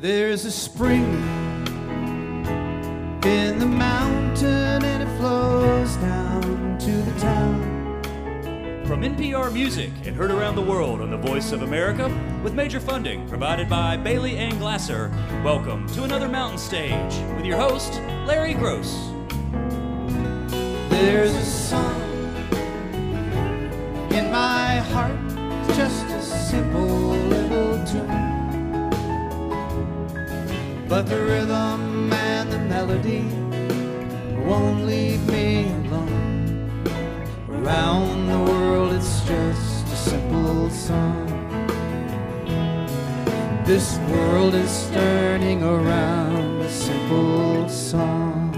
There's a spring in the mountain and it flows down to the town. From NPR Music and heard around the world on the Voice of America, with major funding provided by Bailey Angaleena, welcome to another Mountain Stage with your host, Larry Gross. There's a song in my heart, it's just a simple little tune. But the rhythm and the melody won't leave me alone. Around the world it's just a simple song. This world is turning around a simple song.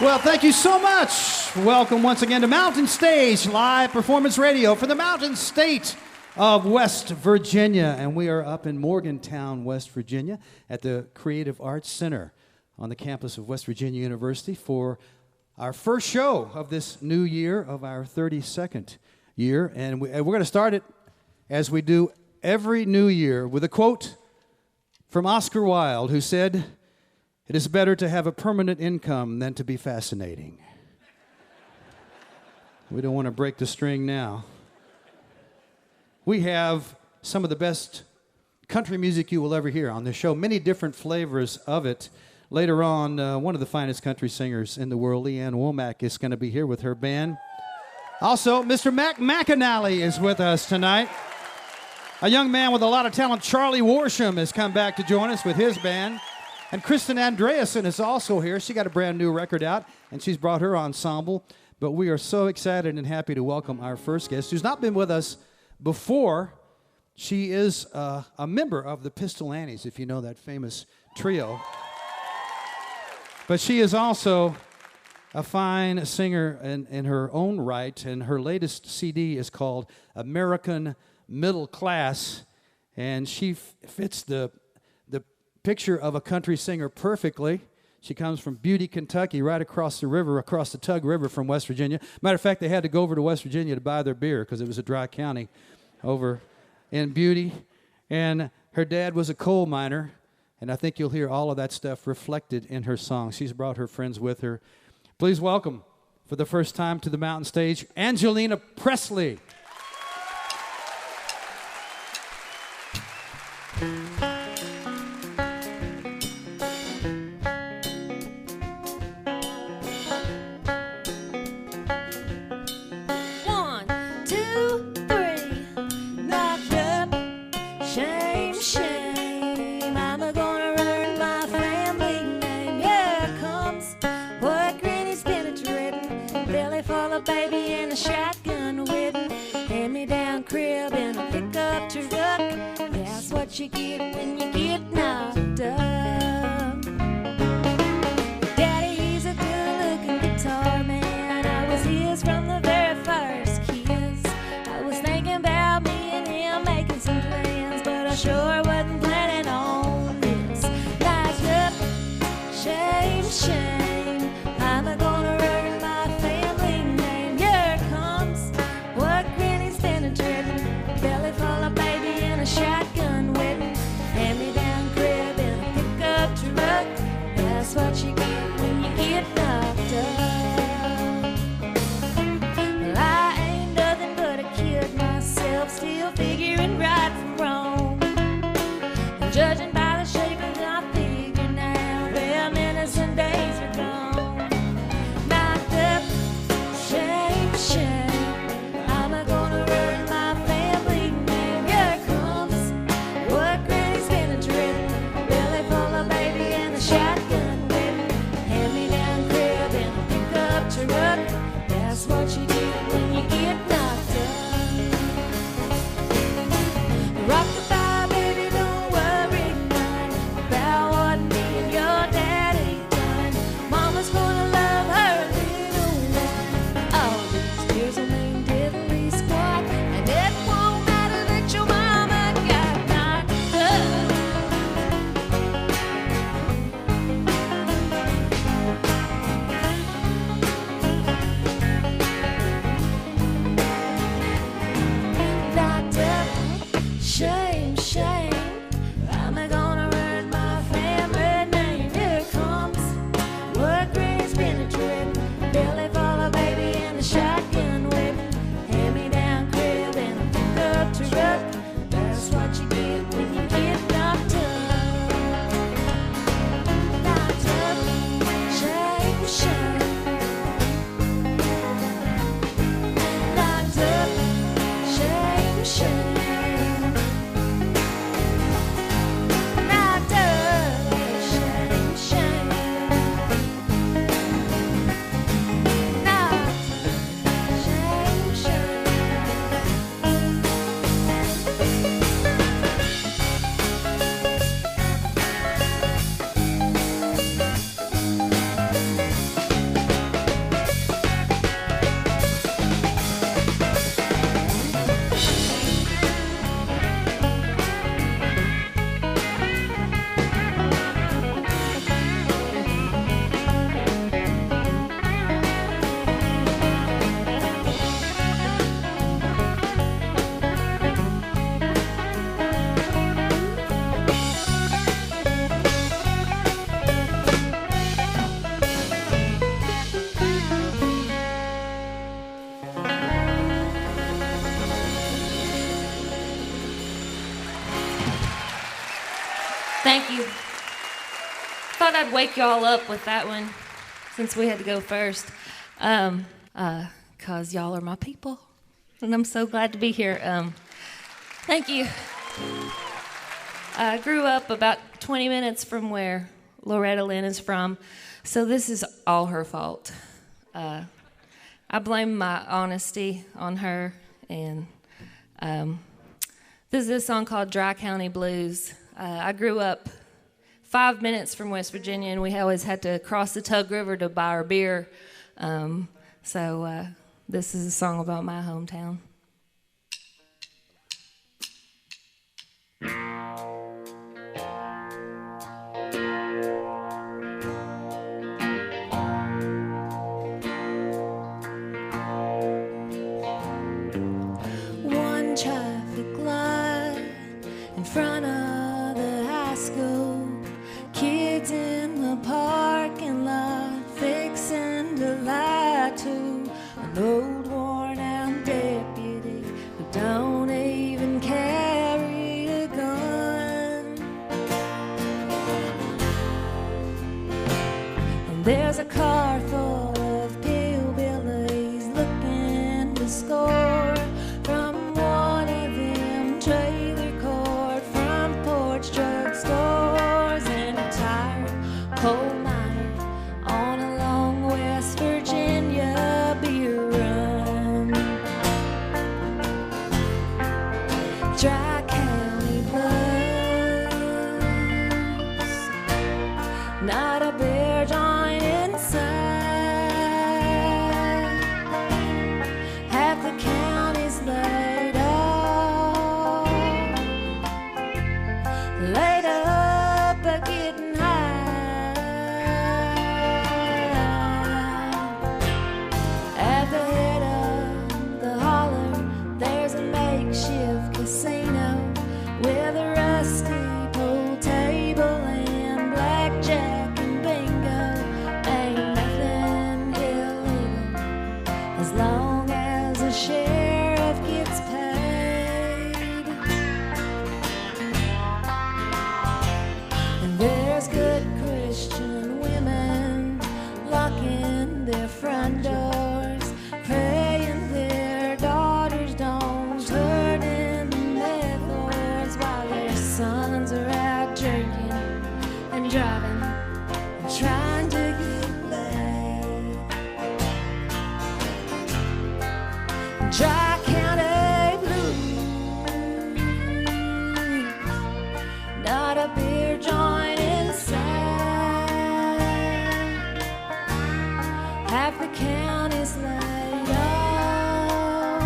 Well, thank you so much. Welcome once again to Mountain Stage, live performance radio for the Mountain State of West Virginia. And we are up in Morgantown, West Virginia at the Creative Arts Center on the campus of West Virginia University for our first show of this new year, of our 32nd year. And we're going to start it as we do every new year with a quote from Oscar Wilde, who said, "It is better to have a permanent income than to be fascinating." We don't want to break the string now. We have some of the best country music you will ever hear on this show, many different flavors of it. Later on, one of the finest country singers in the world, Ann Womack, is going to be here with her band. Also, Mr. McAnally is with us tonight. A young man with a lot of talent, Charlie Worsham, has come back to join us with his band. And Kristin Andreassen is also here. She got a brand new record out, and she's brought her ensemble. But we are so excited and happy to welcome our first guest, who's not been with us before. She is a member of the Pistol Annies, if you know that famous trio. But she is also a fine singer in her own right, and her latest CD is called American Middle Class, and she fits the picture of a country singer perfectly. She comes from Beauty, Kentucky, right across the river, across the Tug River from West Virginia. Matter of fact, they had to go over to West Virginia to buy their beer because it was a dry county over in Beauty. And her dad was a coal miner, and I think you'll hear all of that stuff reflected in her song. She's brought her friends with her. Please welcome, for the first time to the Mountain Stage, Angaleena Presley. You get when you get knocked up. Daddy, he's a good-looking guitar man. I was his from the very first kiss. I was thinking about me and him making some plans, but I sure wasn't planning on this. Knocked up, shame, shame. I'm gonna earn my family name. Here comes what granny's been a-driven. Belly full of baby and a shotgun whipping. Hand-me-down crib in a pickup truck. That's what you get when you get knocked up. Well, I ain't nothing but a kid myself, still figuring right from wrong. thought I'd wake y'all up with that one since we had to go first. 'Cause y'all are my people. And I'm so glad to be here. Thank you. I grew up about 20 minutes from where Loretta Lynn is from, so this is all her fault. I blame my honesty on her, and this is a song called Dry County Blues. I grew up 5 minutes from West Virginia, and we always had to cross the Tug River to buy our beer. So this is a song about my hometown. One traffic light in front of the high school, kids in the parking lot fixing to lie to an old worn-out deputy who don't even carry a gun. And there's a car full of hillbillies looking to score from one of them trailer court front porch drugstores, and a tired coal miner on a long West Virginia beer run. Dry County Blues, not a bear joint inside. Half the county's laid off, laid up but getting high. At the head of the holler, there's a makeshift casino with a rusty pool table and blackjack and bingo. Ain't nothing illegal as long as the sheriff gets paid. And there's good Christian women locking their front doors, praying their daughters don't turn into meth lords while their sons are out drinking and driving and trying to get laid. Dry County Blues, not a beer joint inside. Half the county's laid off,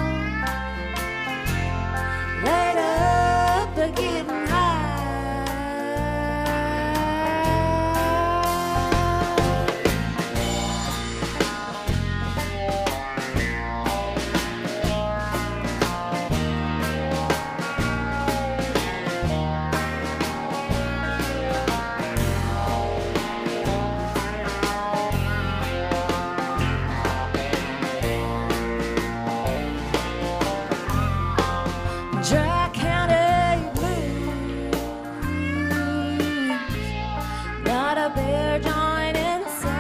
laid up but getting high. Dry County Blues, not a bear joint inside.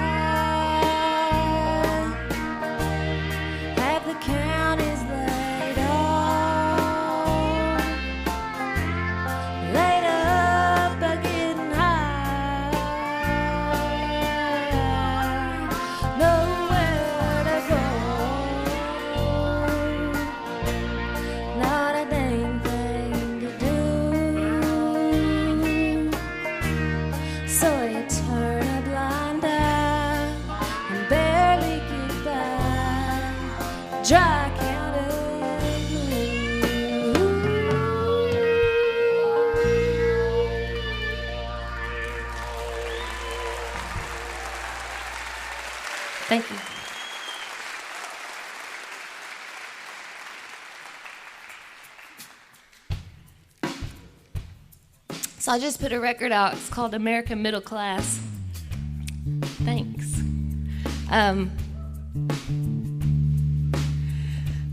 Half the county's laid off, laid up but getting high. Nowhere to go, not a dang thing to do. So you turn a blind eye and barely get by. Dry County Blues. Thank you. So I just put a record out. It's called American Middle Class. Thanks.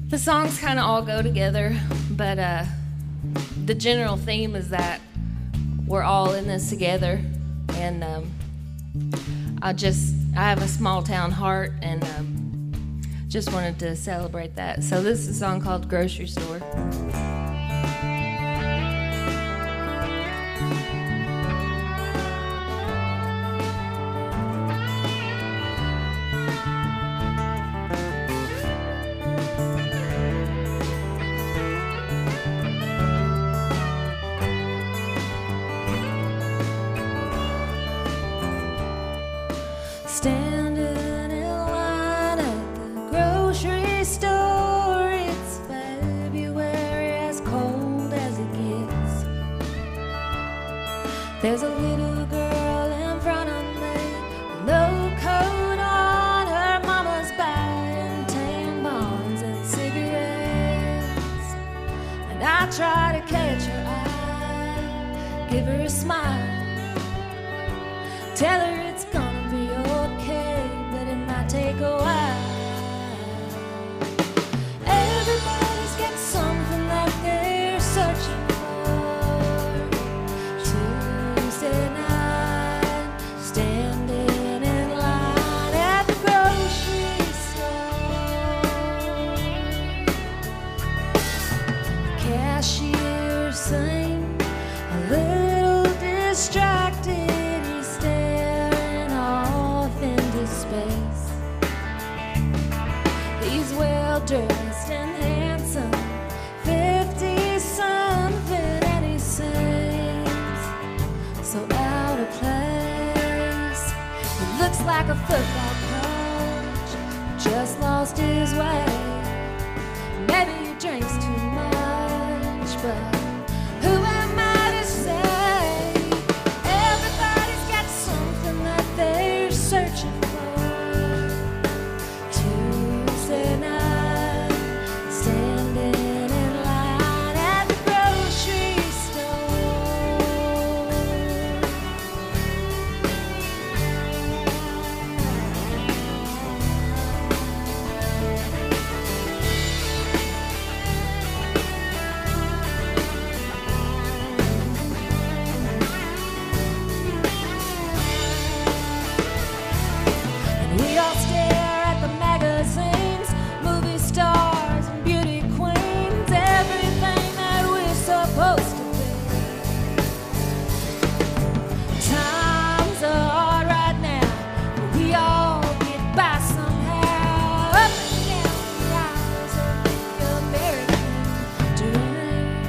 The songs kind of all go together, but the general theme is that we're all in this together, and I have a small town heart, and just wanted to celebrate that. So this is a song called Grocery Store. Standing in line at the grocery store, it's February, as cold as it gets. There's a little girl in front of me, no coat on, her mama's buying tampons and cigarettes. And I try to catch her eye, give her a smile, tell her it's gonna be okay, but it might take a while. Everybody's got something that they're searching for. Tuesday night, standing in line at the grocery store. Cashier seemed a little distracted. He's staring off into space. He's well dressed and handsome, 50-something, and he seems so out of place. He looks like a football coach, just lost his way. Maybe he drinks too much, but who am I to say? Everybody's got something that they're searching for. Tuesday night, standing in line at the grocery store. And we all stare at the magazines, movie stars and beauty queens, everything that we're supposed to be. Times are hard right now, but we all get by somehow. Up and down the rise of the American dream.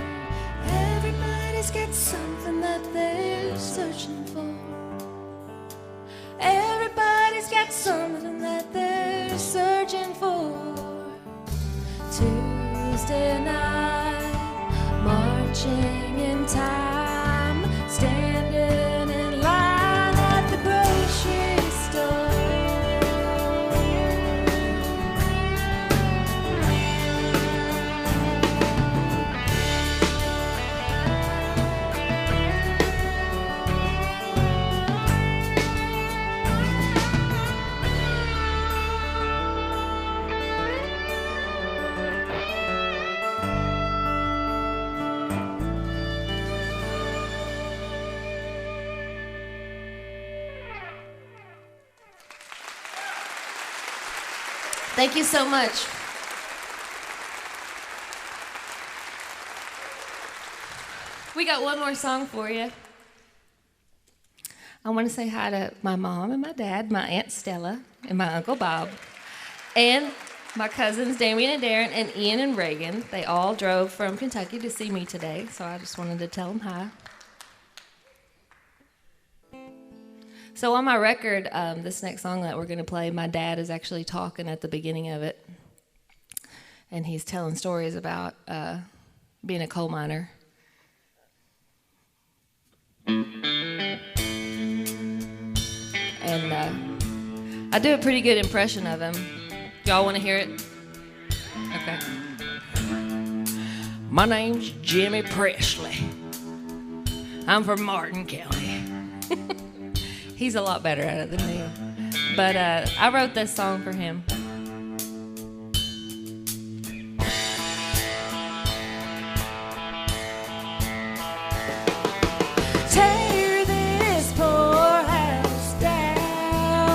Everybody's got something that they're searching for. Everybody's got something that they're searching for. Tuesday night, marching in time, standing in line at the grocery store. Thank you so much. We got one more song for you. I want to say hi to my mom and my dad, my Aunt Stella and my Uncle Bob, and my cousins Damien and Darren and Ian and Reagan. They all drove from Kentucky to see me today, so I just wanted to tell them hi. So on my record, this next song that we're going to play, my dad is actually talking at the beginning of it. And he's telling stories about being a coal miner. And I do a pretty good impression of him. Y'all want to hear it? Okay. My name's Jimmy Presley. I'm from Martin County. He's a lot better at it than me. But I wrote this song for him. Tear this poor house down.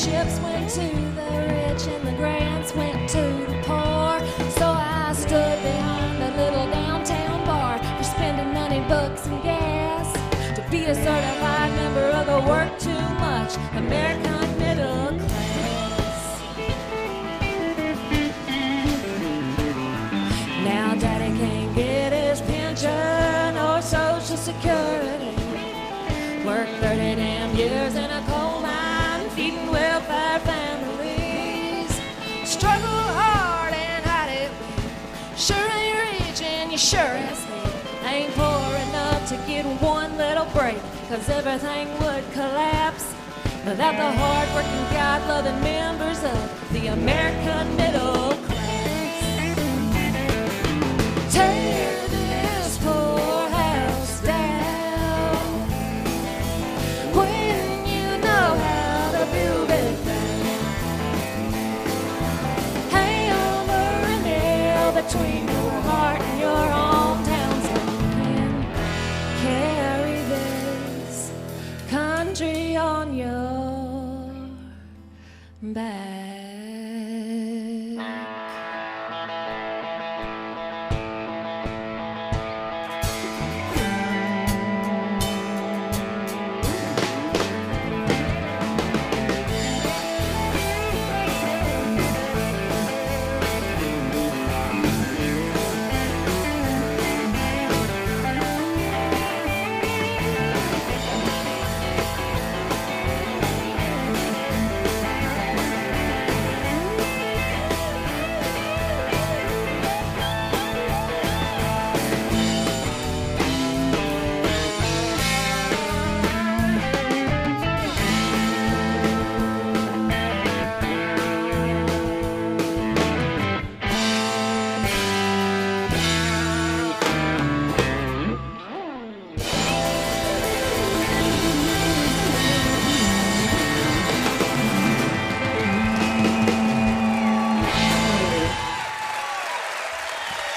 scholarships went to the rich and the grants went to the poor. So I stood behind the little downtown bar for spending money, books, and gas to be a certified member of the work too much American middle class. Now Daddy can't get his pension or Social Security. Worked 30 damn years in a coal mine, feeding welfare families. Struggle hard and hide it. Sure ain't rich and you sure as hell ain't poor enough to get one little break, 'cause everything would collapse without the hard-working, God-loving members of the American middle class. Tear this poor house down when you know how to build it back. Hammer a nail between your heart and your hometown so you can carry this country on your back.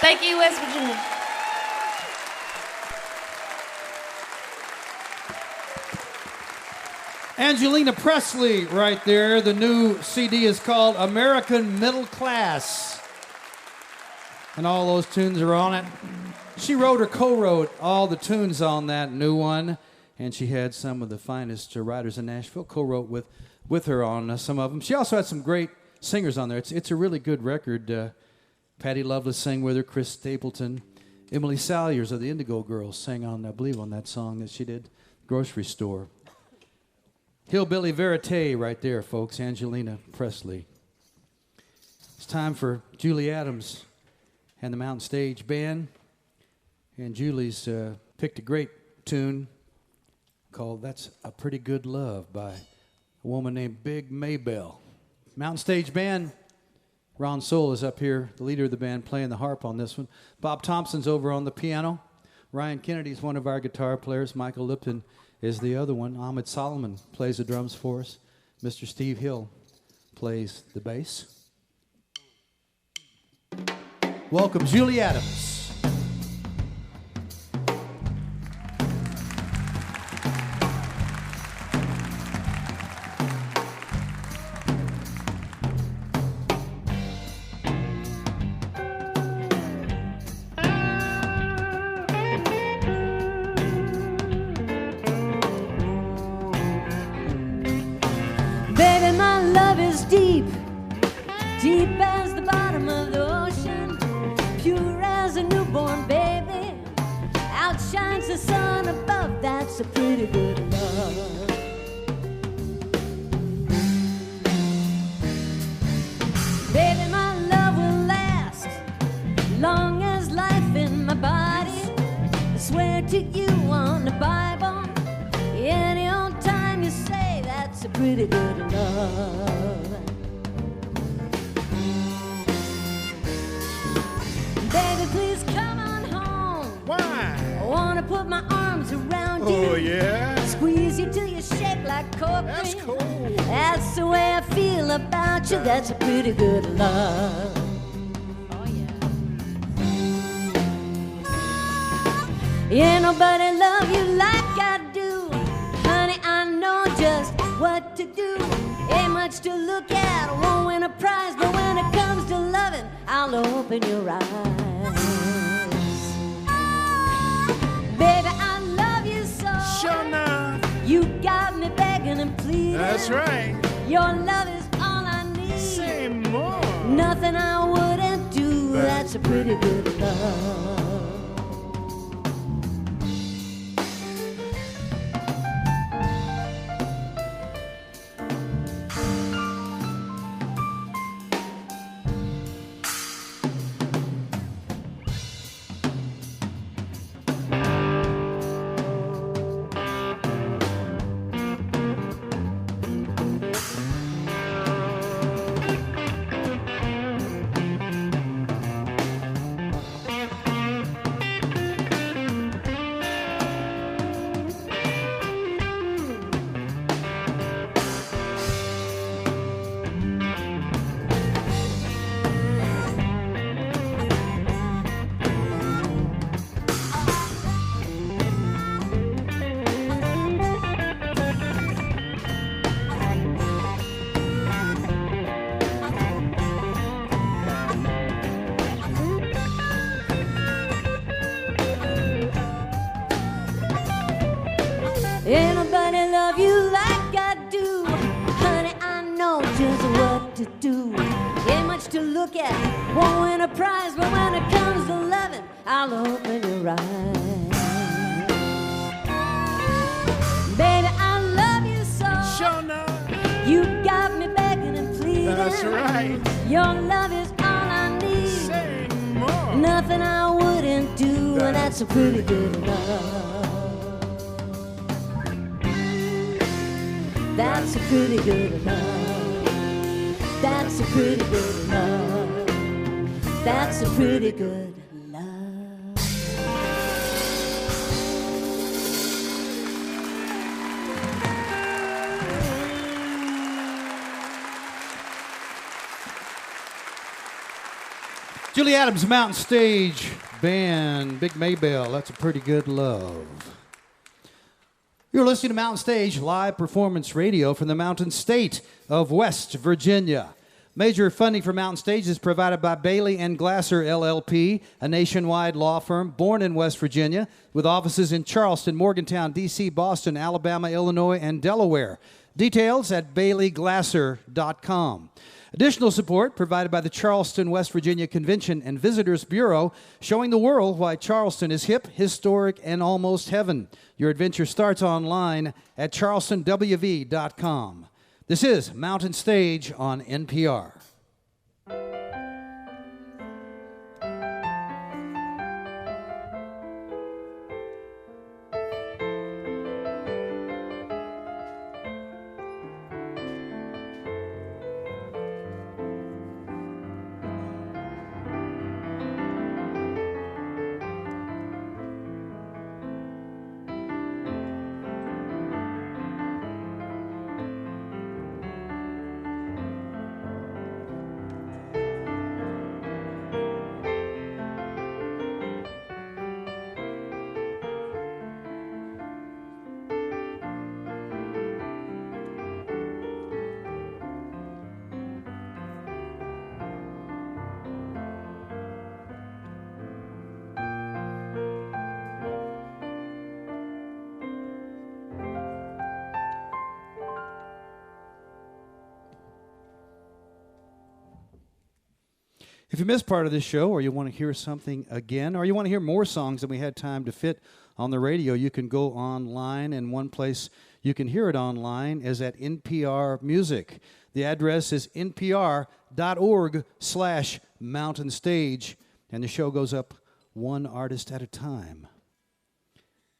Thank you, West Virginia. Angaleena Presley right there. The new CD is called American Middle Class. And all those tunes are on it. She wrote or co-wrote all the tunes on that new one. And she had some of the finest writers in Nashville co-wrote with her on some of them. She also had some great singers on there. It's a really good record. Patty Loveless sang with her, Chris Stapleton. Emily Salyers of the Indigo Girls sang on, I believe, on that song that she did, Grocery Store. Hillbilly Verite right there, folks, Angaleena Presley. It's time for Julie Adams and the Mountain Stage Band. And Julie's picked a great tune called That's a Pretty Good Love by a woman named Big Maybelle. Mountain Stage Band. Ron Soul is up here, the leader of the band, playing the harp on this one. Bob Thompson's over on the piano. Ryan Kennedy's one of our guitar players. Michael Lipton is the other one. Ahmed Solomon plays the drums for us. Mr. Steve Hill plays the bass. Welcome, Julie Adams. Deep, deep as the bottom of the ocean, pure as a newborn baby, outshines the sun above. That's a pretty good love. Baby, my love will last long as life in my body. I swear to you on the Bible, any old time you say that's a pretty good love. Baby, please come on home. Why? I want to put my arms around you. Oh, yeah? Squeeze you till you shake like cocaine. That's cool. That's the way I feel about you. That's a pretty good love. Oh, yeah. Ain't nobody love you like I do. Honey, I know just what what to do. Ain't much to look at, I won't win a prize, but when it comes to loving, I'll open your eyes. Baby, I love you so. Sure enough. You got me begging and pleading. That's right. Your love is all I need. Say more. Nothing I wouldn't do. That's a pretty good love. Ain't nobody love you like I do. Honey, I know just what to do. Ain't much to look at, won't win a prize, but when it comes to loving, I'll open your eyes. Baby, I love you so. Sure enough. You got me begging and pleading. That's right. Your love is all I need. Say more. Nothing I wouldn't do, and that's a pretty good love. That's a pretty good love. That's a pretty good love. That's a pretty good love. Julie Adams, Mountain Stage Band, Big Maybell, that's a pretty good love. You're listening to Mountain Stage live performance radio from the Mountain State of West Virginia. Major funding for Mountain Stage is provided by Bailey and Glasser, LLP, a nationwide law firm born in West Virginia with offices in Charleston, Morgantown, D.C., Boston, Alabama, Illinois, and Delaware. Details at baileyglasser.com. Additional support provided by the Charleston, West Virginia Convention and Visitors Bureau, showing the world why Charleston is hip, historic, and almost heaven. Your adventure starts online at charlestonwv.com. This is Mountain Stage on NPR. If you missed part of this show, or you want to hear something again, or you want to hear more songs than we had time to fit on the radio, you can go online, and one place you can hear it online is at NPR Music. The address is npr.org/Mountain Stage, and the show goes up one artist at a time.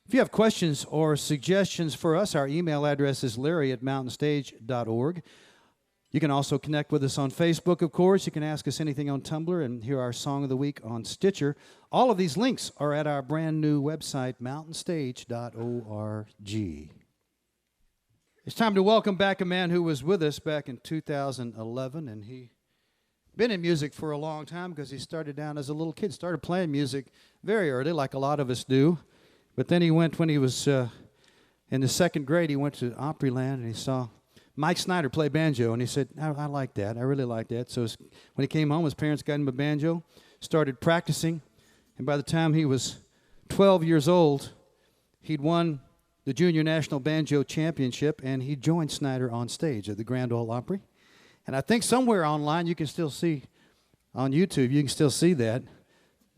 If you have questions or suggestions for us, our email address is larry@mountainstage.org. You can also connect with us on Facebook, of course. You can ask us anything on Tumblr and hear our Song of the Week on Stitcher. All of these links are at our brand new website, mountainstage.org. It's time to welcome back a man who was with us back in 2011, and he's been in music for a long time because he started down as a little kid, started playing music very early, like a lot of us do. But then he went, when he was in the second grade, he went to Opryland, and he saw Mike Snyder played banjo, and he said, I like that. I really like that. So when he came home, his parents got him a banjo, started practicing, and by the time he was 12 years old, he'd won the Junior National Banjo Championship, and he joined Snyder on stage at the Grand Ole Opry. And I think somewhere online you can still see, on YouTube, you can still see that.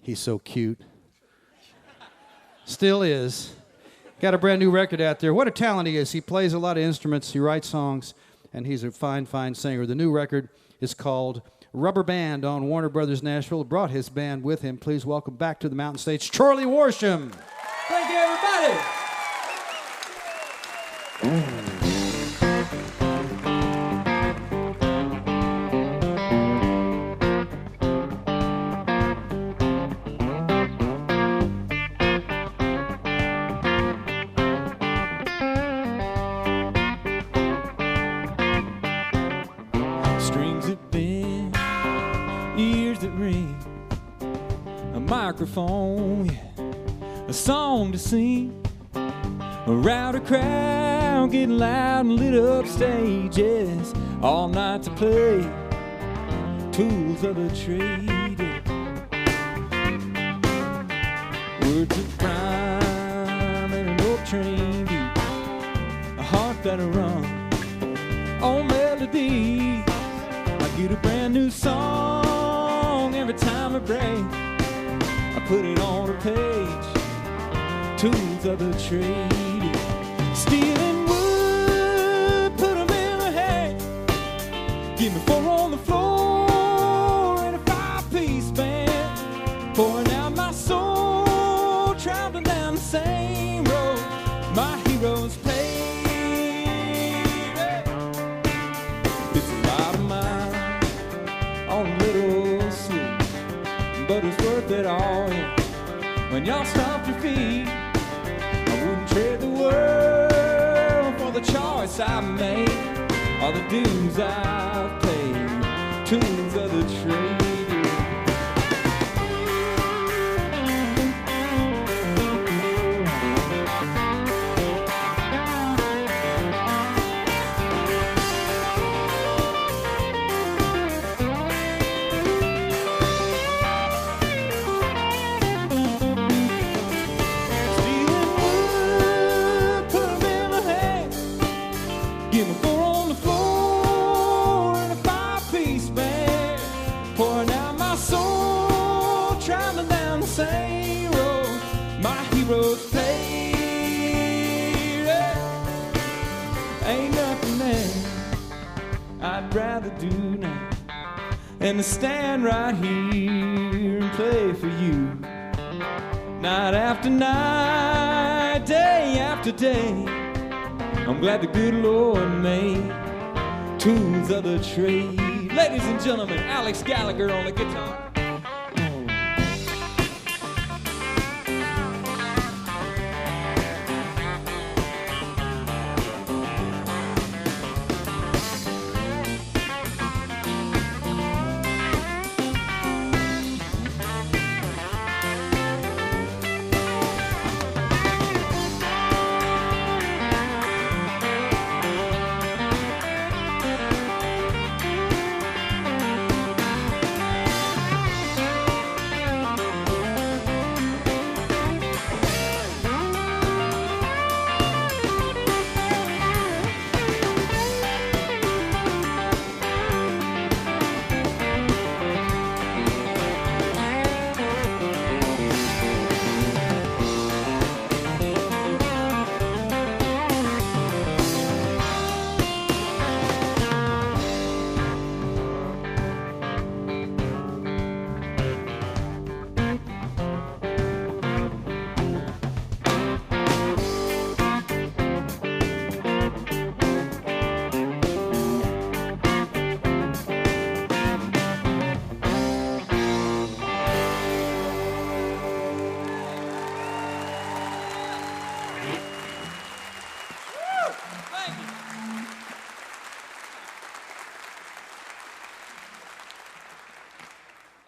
He's so cute. Still is. Got a brand new record out there. What a talent he is. He plays a lot of instruments, he writes songs, and he's a fine, fine singer. The new record is called Rubber Band on Warner Brothers Nashville. Brought his band with him. Please welcome back to the mountain stage, Charlie Worsham. Thank you, everybody. Strings that bend, ears that ring, a microphone, yeah, a song to sing, a rowdy crowd getting loud and lit up stages, all night to play, tools of the trade, yeah. Words of rhyme and an old train beat, a heart that'll run on melodies. I get a brand new song every time I break. I put it on a page, tools of the trade. Steel and wood, put them in my hand. Give me 4 on the floor and a 5-piece band. Pouring out my soul, traveling down the same road my heroes paved. It's a lot of mine on a little sleep, but it's worth it all, yeah. When y'all stomp your feet, I wouldn't trade the world for the choice I made, or the dues I've paid, tools of the trade. Give me 4 on the floor and a 5-piece band. Pouring out my soul, traveling down the same road my heroes paved. Ain't nothing there I'd rather do now than to stand right here and play for you. Night after night, day after day, I'm glad the good Lord made tools of the trade. Ladies and gentlemen, Alex Gallagher on the guitar.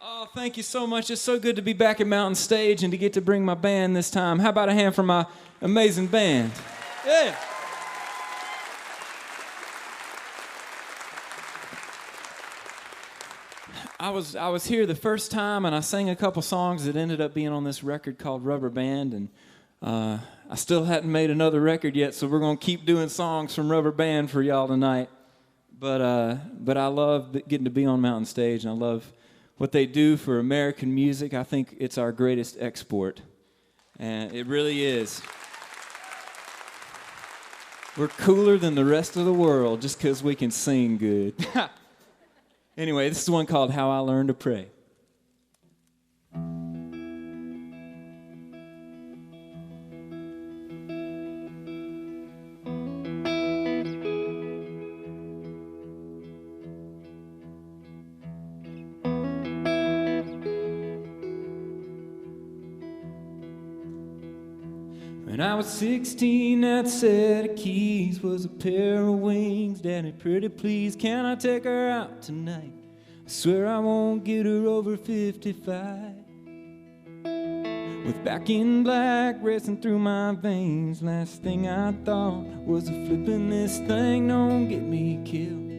Oh, thank you so much. It's so good to be back at Mountain Stage and to get to bring my band this time. How about a hand for my amazing band? Yeah. I was here the first time, and I sang a couple songs that ended up being on this record called Rubber Band, and I still hadn't made another record yet, so we're going to keep doing songs from Rubber Band for y'all tonight. But I love getting to be on Mountain Stage, and I love what they do for American music. I think it's our greatest export, and it really is. We're cooler than the rest of the world just because we can sing good. Anyway, this is one called How I Learned to Pray. When I was 16, that set of keys was a pair of wings. Daddy, pretty please, can I take her out tonight? I swear I won't get her over 55. With back in black racing through my veins, last thing I thought was of flipping this thing, don't get me killed.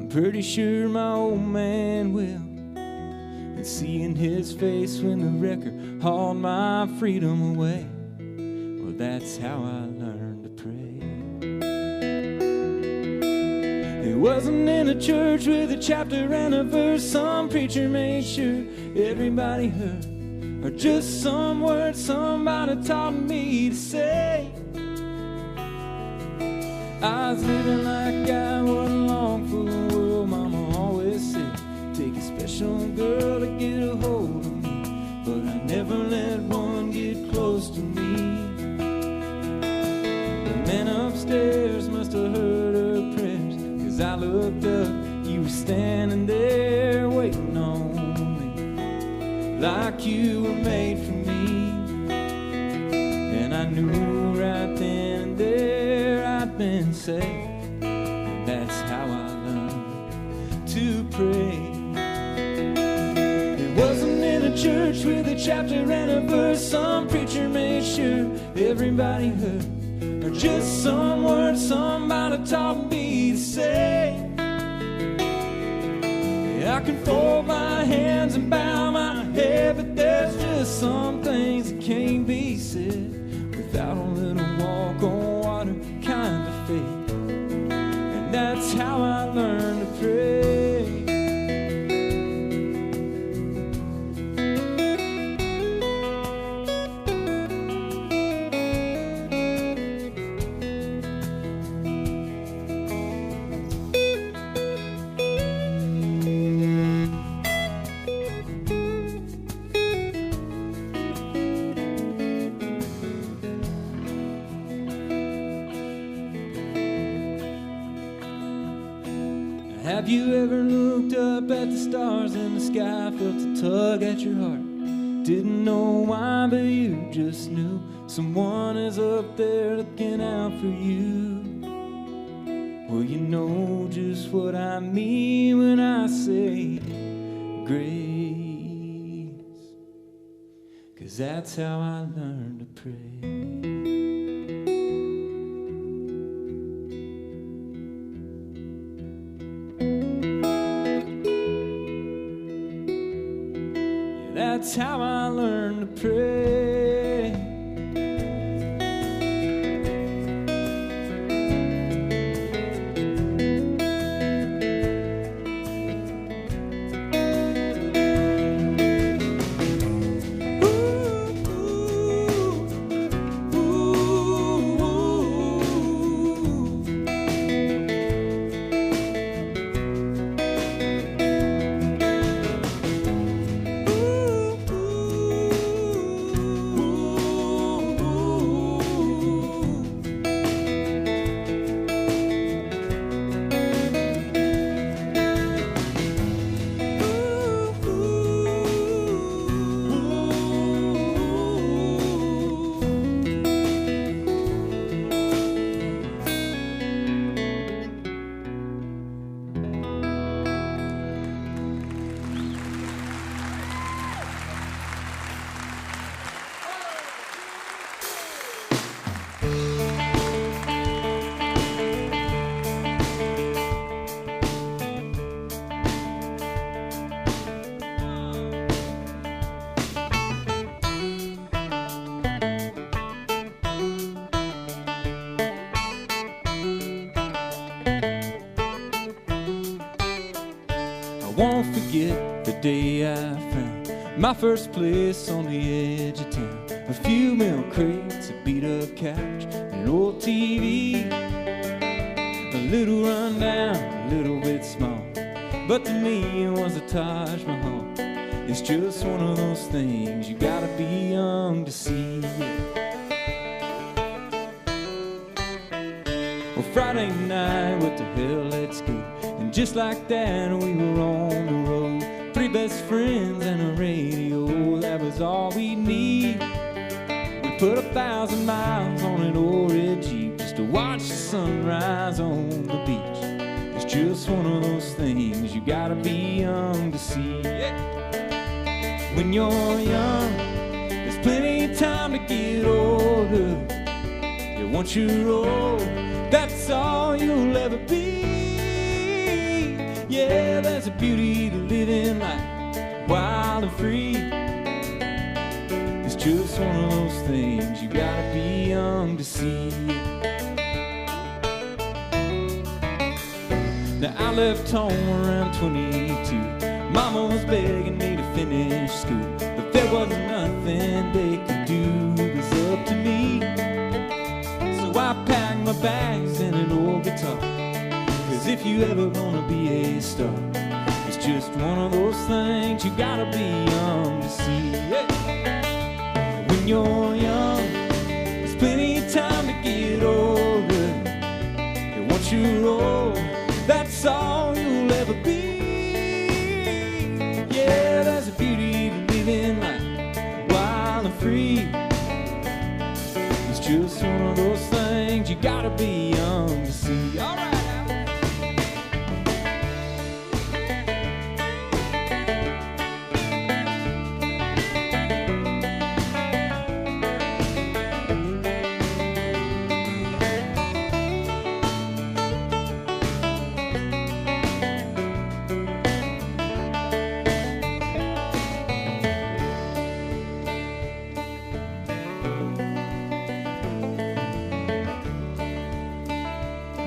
I'm pretty sure my old man will. And seeing his face when the wrecker hauled my freedom away, that's how I learned to pray. It wasn't in a church with a chapter and a verse. Some preacher made sure everybody heard, or just some words somebody taught me to say. I was living like I wasn't long for the world. Mama always said, take a special girl to get a hold of me, but I never let one get close to me. The man upstairs must have heard her prayers, 'cause I looked up, you were standing there waiting on me, like you were made for me. And I knew right then and there I'd been saved, and that's how I learned to pray. It wasn't in a church with a chapter and a verse. Some preacher made sure everybody heard, or just some words somebody taught me to say. Yeah, I can fold my hands and bow my head, but there's just some things that can't be said without a little walk on water kind of faith. And that's how I learned to pray. Have you ever looked up at the stars in the sky, felt a tug at your heart? Didn't know why, but you just knew someone is up there looking out for you. Well, you know just what I mean when I say grace, 'cause that's how I learned to pray. That's how I learned to pray. won't forget the day I found my first place on the edge of town. A few milk crates, a beat-up couch, an old TV, a little rundown, a little bit small, but to me it was a Taj Mahal. It's just one of those things you gotta be young to see. Well, Friday night, what the hell, let's go. And just like that, we were on the road. 3 best friends and a radio, that was all we need. We put 1,000 miles on an old red Jeep just to watch the sunrise on the beach. It's just one of those things you gotta be young to see. Yeah. When you're young, there's plenty of time to get older. Yeah, once you're old, that's all you'll ever be. Yeah, there's a beauty to living life wild and free. It's just one of those things you gotta be young to see. Now I left home around 22. Mama was begging me to finish school, but there wasn't nothing they could do. It was up to me. So I packed my bags and an old guitar, 'cause if you ever wanna be a star, it's just one of those things you gotta be young to see. Yeah. When you're young, there's plenty of time to get older. And once you're old, that's all you'll ever be. Yeah, there's a beauty to living life wild and free. It's just one of those things you gotta be young to see. All right.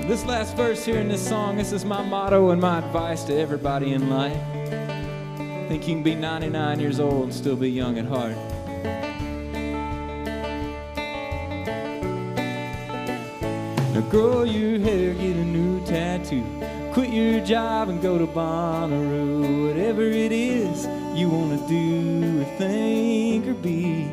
This last verse here in this song, this is my motto and my advice to everybody in life. I think you can be 99 years old and still be young at heart. Now grow your hair, get a new tattoo, quit your job and go to Bonnaroo. Whatever it is you want to do or think or be,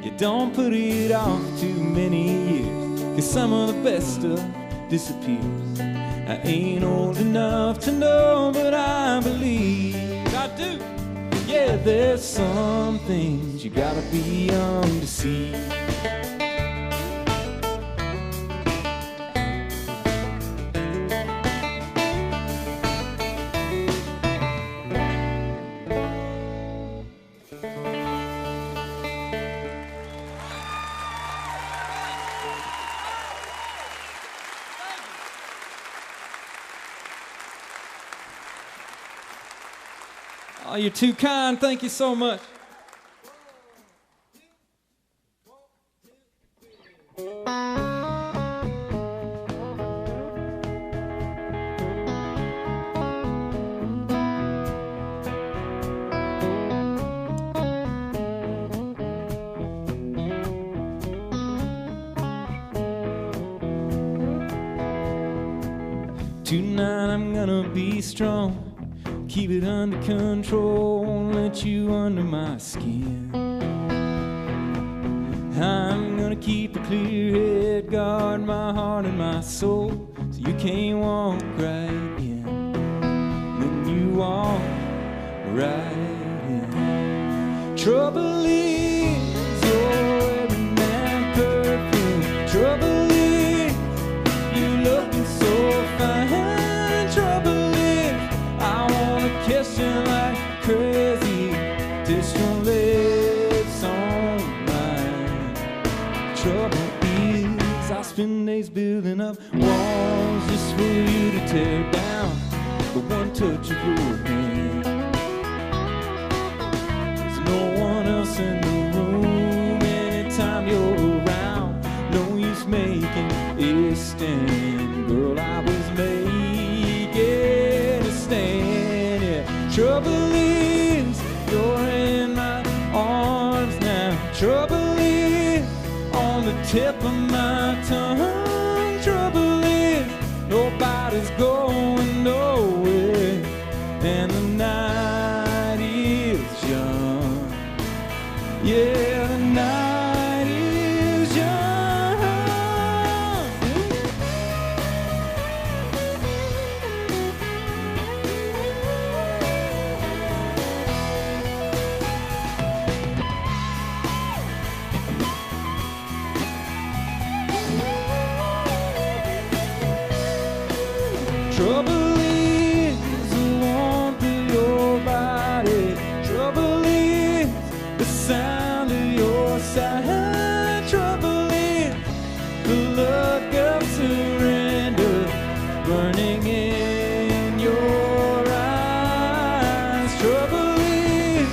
you don't put it off too many years, 'cause some of the best stuff disappears. I ain't old enough to know, but I believe I do. Yeah, there's some things you gotta be young to see. Oh, you're too kind. Thank you so much. Tonight I'm gonna be strong, keep it under control, won't let you under my skin. I'm gonna keep a clear head, guard my heart and my soul, so you can't walk right in. When you walk right in. Trouble is you're every man perfume. Trouble is you're looking so fine. Trouble is I wanna kiss you like crazy, taste your lips on mine. Trouble is I spend days building up walls just for you to tear down. But one touch of your hand, there's no one else in the room anytime you're around. No use making a stand, girl, I was making a stand, yeah. Trouble is, you're in my arms now. Trouble is on the tip of my tongue. Trouble is, nobody's going nowhere, and the night is young. Yeah, the night is young. Trouble is the warmth of your body. Trouble is the sound of your sigh. Trouble is the look of surrender burning in your eyes. Trouble is,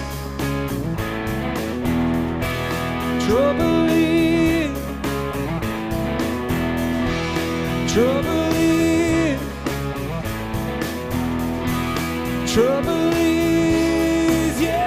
trouble is, trouble is. Trouble is, yeah.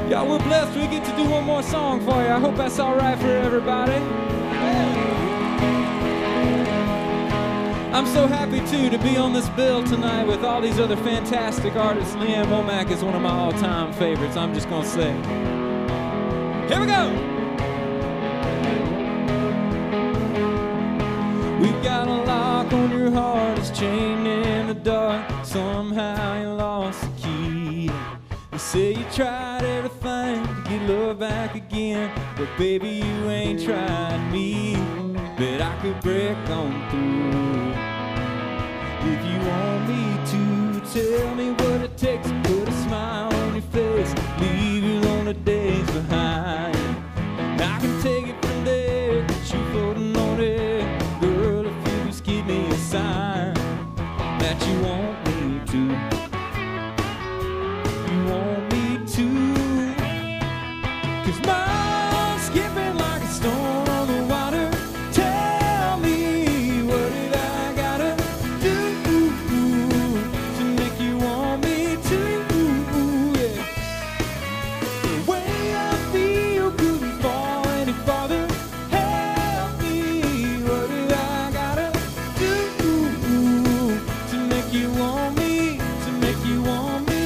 Y'all, we're blessed we get to do one more song for you. I hope that's all right for everybody. I'm so happy, too, to be on this bill tonight with all these other fantastic artists. Ann Womack is one of my all-time favorites, I'm just going to say. Here we go! We've got a lock on your heart, it's chained in the dark. Somehow you lost the key. You say you tried everything to get love back again, but baby, you ain't tried me. Bet I could break on through. If you want me to, tell me what it takes to put a smile on your face, leave your lonely days behind. I can take it from there, get you floating on air. Girl, if you just give me a sign that you want me to, you want me to. 'Cause my heart's skipping like a stone on the water. Tell me, what did I gotta do to make you want me to? Yeah. The way I feel couldn't fall any farther. Help me, what did I gotta do to make you want me, to make you want me,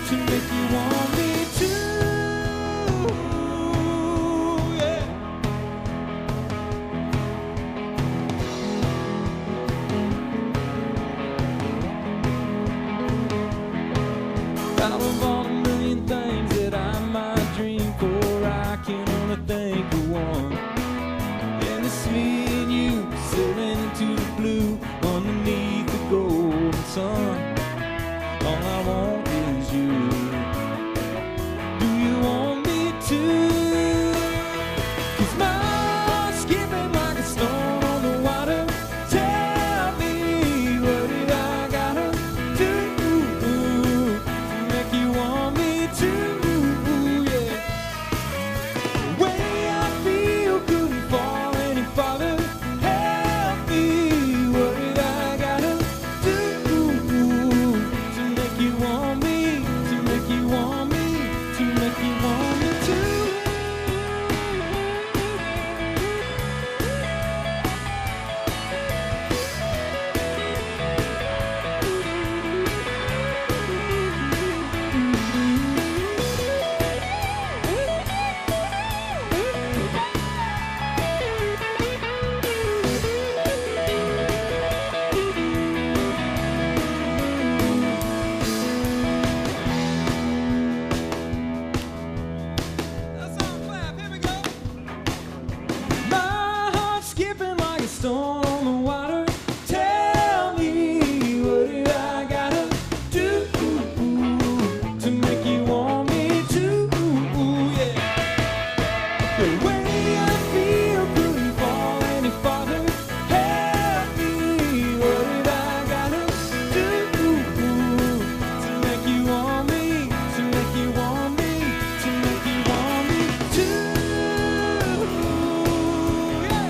to make you want me to? Yeah. Out of all the million things that I might dream for, I can only think of one. And it's The way I feel couldn't fall any farther. Help me, what did I gotta do to make you want me, to make you want me, to make you want me too? Yeah.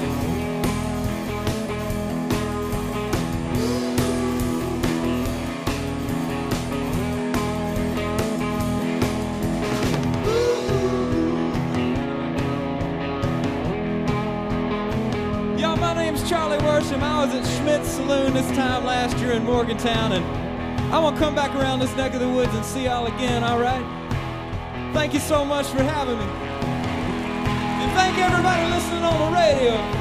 Y'all, my name's Charlie Worsham. I was at Schmidt's Saloon this time last year in Morgantown, and I'm gonna come back around this neck of the woods and see y'all again, all right? Thank you so much for having me. And thank everybody listening on the radio.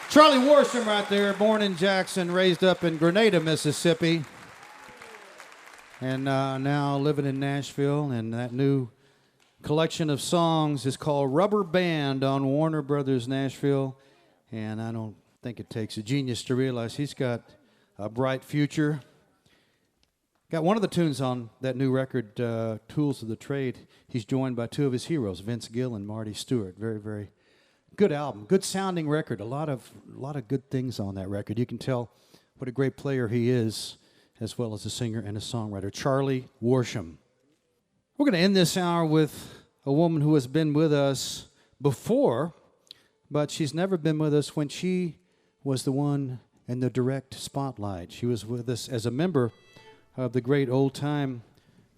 Charlie Worsham right there, born in Jackson, raised up in Grenada, Mississippi, and now living in Nashville. And that new collection of songs is called Rubber Band on Warner Brothers Nashville. And I don't think it takes a genius to realize he's got a bright future. Got one of the tunes on that new record, Tools of the Trade. He's joined by two of his heroes, Vince Gill and Marty Stewart. Very, very good album, good sounding record. A lot of good things on that record. You can tell what a great player he is, as well as a singer and a songwriter. Charlie Worsham. We're going to end this hour with a woman who has been with us before, but she's never been with us when she was the one in the direct spotlight. She was with us as a member of the great old-time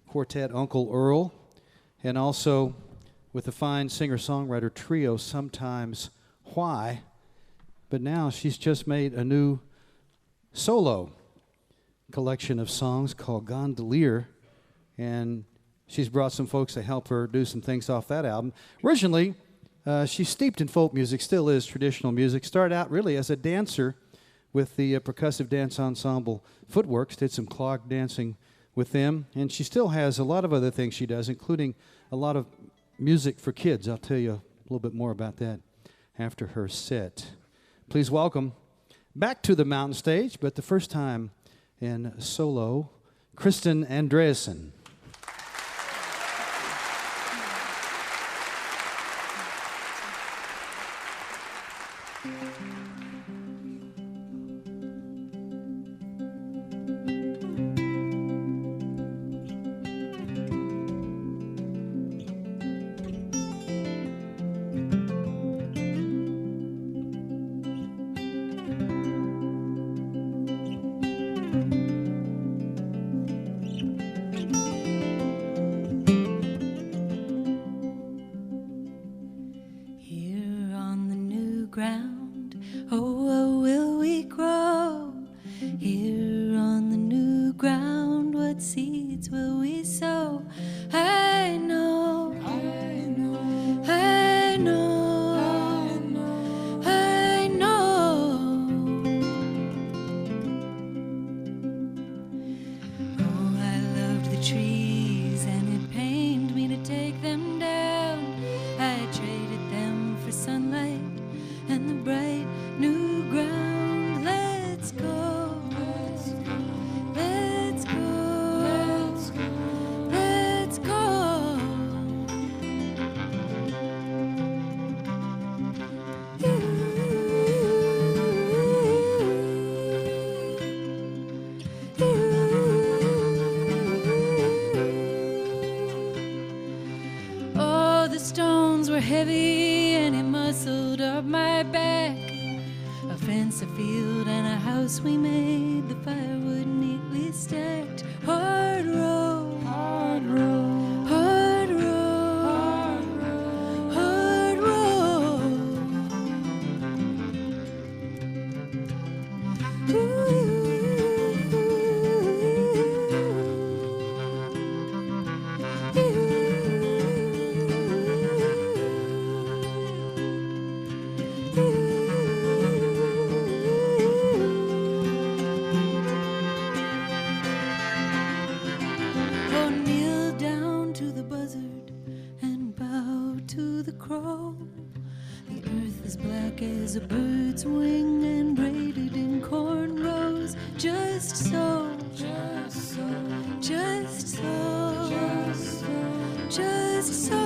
quartet Uncle Earl, and also with the fine singer-songwriter trio, Sometimes Why. But now she's just made a new solo collection of songs called Gondolier, and she's brought some folks to help her do some things off that album. Originally, she's steeped in folk music, still is traditional music. Started out really as a dancer with the percussive dance ensemble Footworks, did some clog dancing with them, and she still has a lot of other things she does, including a lot of music for kids. I'll tell you a little bit more about that after her set. Please welcome back to the mountain stage, but the first time in solo, Kristin Andreassen. Heavy and it muscled up my back. A fence, a field, and a house we made. The firewood neatly stacked. Hard road, hard road, hard road, hard road. as black as a bird's wing and braided in cornrows. Just so, just so, just so, just so, just so.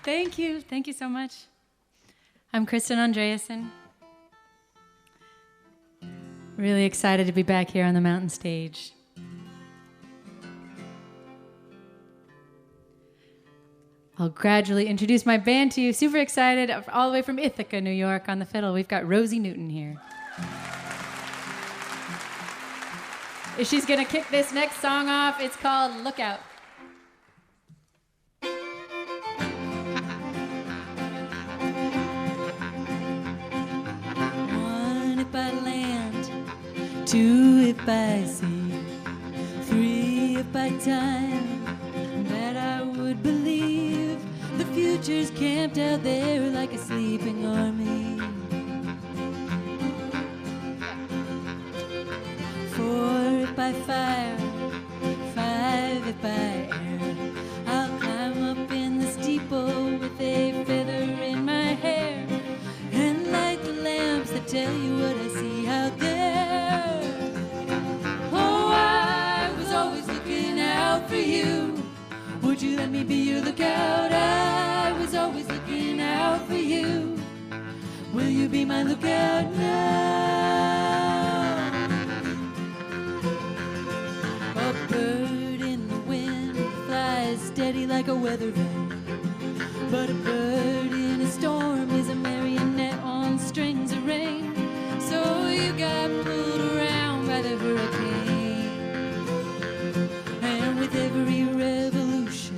Thank you. Thank you so much. I'm Kristin Andreassen. Really excited to be back here on the mountain stage. I'll gradually introduce my band to you. Super excited, all the way from Ithaca, New York, on the fiddle. We've got Rosie Newton here. She's going to kick this next song off. It's called Lookout. Two if by sea, three if by time, that I would believe the future's camped out there like a sleeping army. Four if by fire, five if by air, I'll climb up in the steeple with a feather in my hair and light the lamps that tell you what I see out there. For you, would you let me be your lookout? I was always looking out for you. Will you be my lookout now? A bird in the wind flies steady like a weather vane, but a bird in a storm is a marionette on strings of rain. So you got pulled around by the hurricane. With every revolution,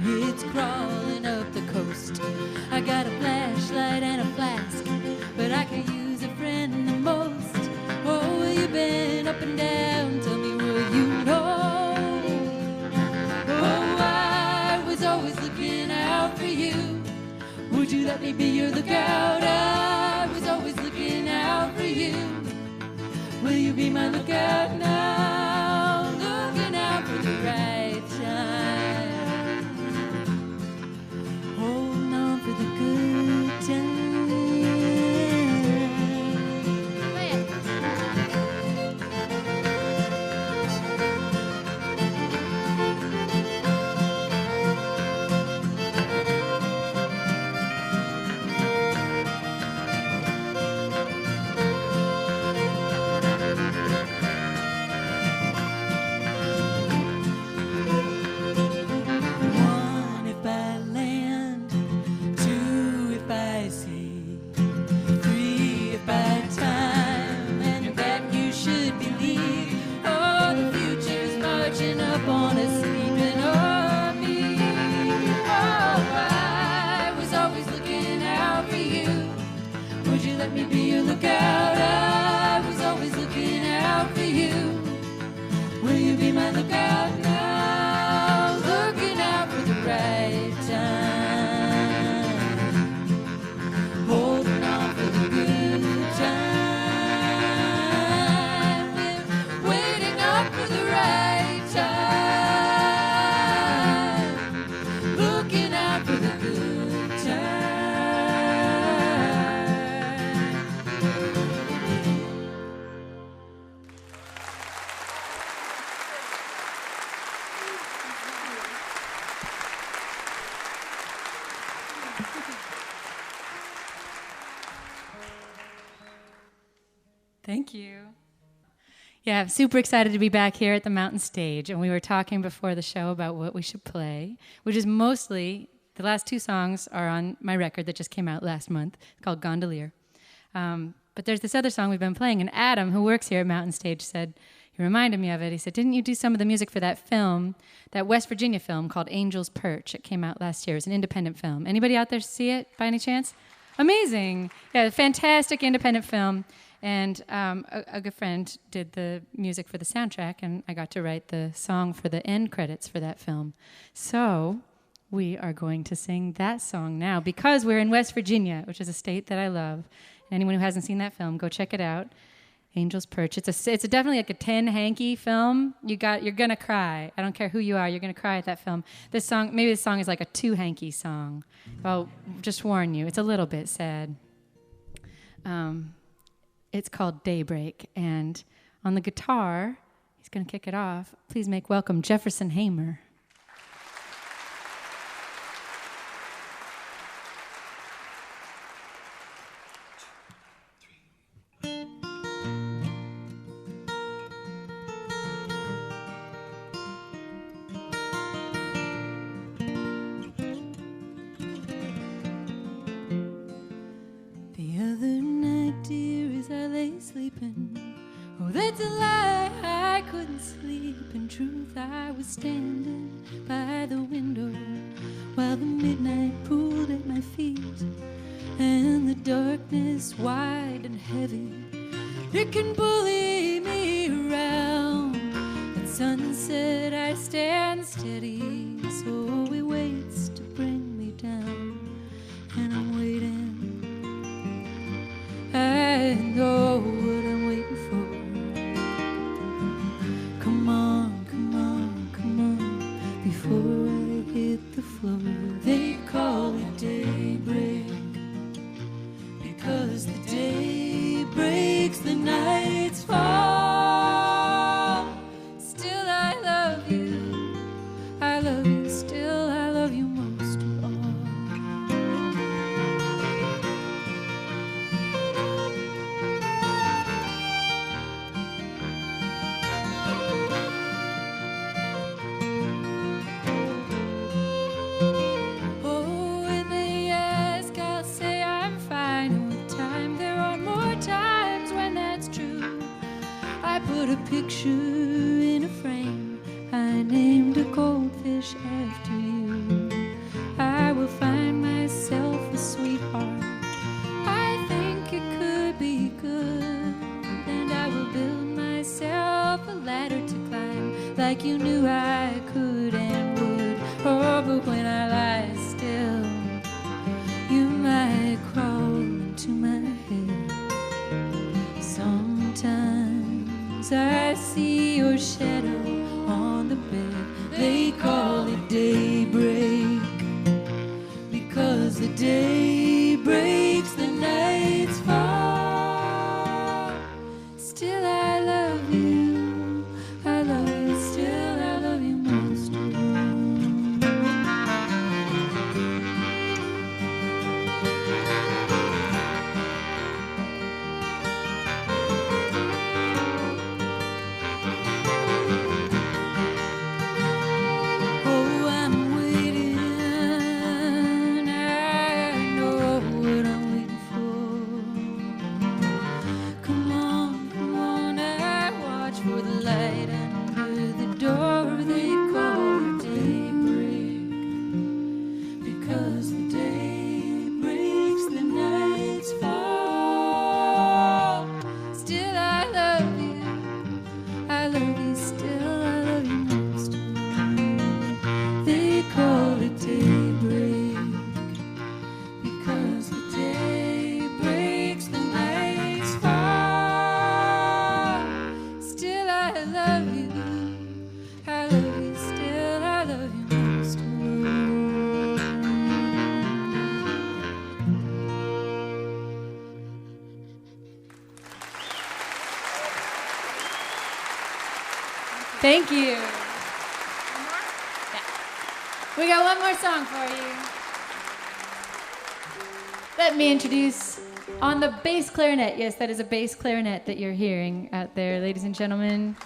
it's crawling up the coast. I got a flashlight and a flask, but I could use a friend the most. Oh, well, you've been up and down, tell me will you know? Oh, I was always looking out for you. Would you let me be your lookout? I was always looking out for you. Will you be my lookout now? Looking out for the right time, holding on for the good time. Thank you. Yeah, I'm super excited to be back here at the Mountain Stage. And we were talking before the show about what we should play, which is mostly, the last two songs are on my record that just came out last month. It's called Gondolier. But there's this other song we've been playing, and Adam, who works here at Mountain Stage, said, he reminded me of it. He said, didn't you do some of the music for that film, that West Virginia film called Angel's Perch? It came out last year. It was an independent film. Anybody out there see it by any chance? Amazing. Yeah, fantastic independent film. And a good friend did the music for the soundtrack, and I got to write the song for the end credits for that film. So we are going to sing that song now because we're in West Virginia, which is a state that I love. And anyone who hasn't seen that film, go check it out. Angel's Perch. It's definitely like a 10-hanky film. You're gonna cry. I don't care who you are. You're gonna cry at that film. This song is like a 2-hanky song. I'll just warn you. It's a little bit sad. It's called Daybreak, and on the guitar, he's gonna kick it off. Please make welcome Jefferson Hamer. Oh, that's a lie, I couldn't sleep. In truth, I was standing by the window while the midnight pooled at my feet, and the darkness wide and heavy, it can bully me around. At sunset, I stand steady, so it waits to bring me down, and I'm waiting. I know what I'm waiting for. Come on, come on, come on, before I hit the floor. They call it daybreak, because the day breaks, the nights fall. Still I love you, still I love you most of all. Put a picture in a frame, I named a goldfish after you. I will find myself a sweetheart, I think it could be good, and I will build myself a ladder to climb, like you knew I could and would. Oh, but when I lie still, you might crawl into my head. Sometimes I see your shadow on the bed. They call it daybreak, because the day breaks, the nights fall. Still I love you, still I love you most of all. Thank you. Yeah. We got one more song for you. Let me introduce On the bass clarinet, yes, that is a bass clarinet that you're hearing out there, ladies and gentlemen.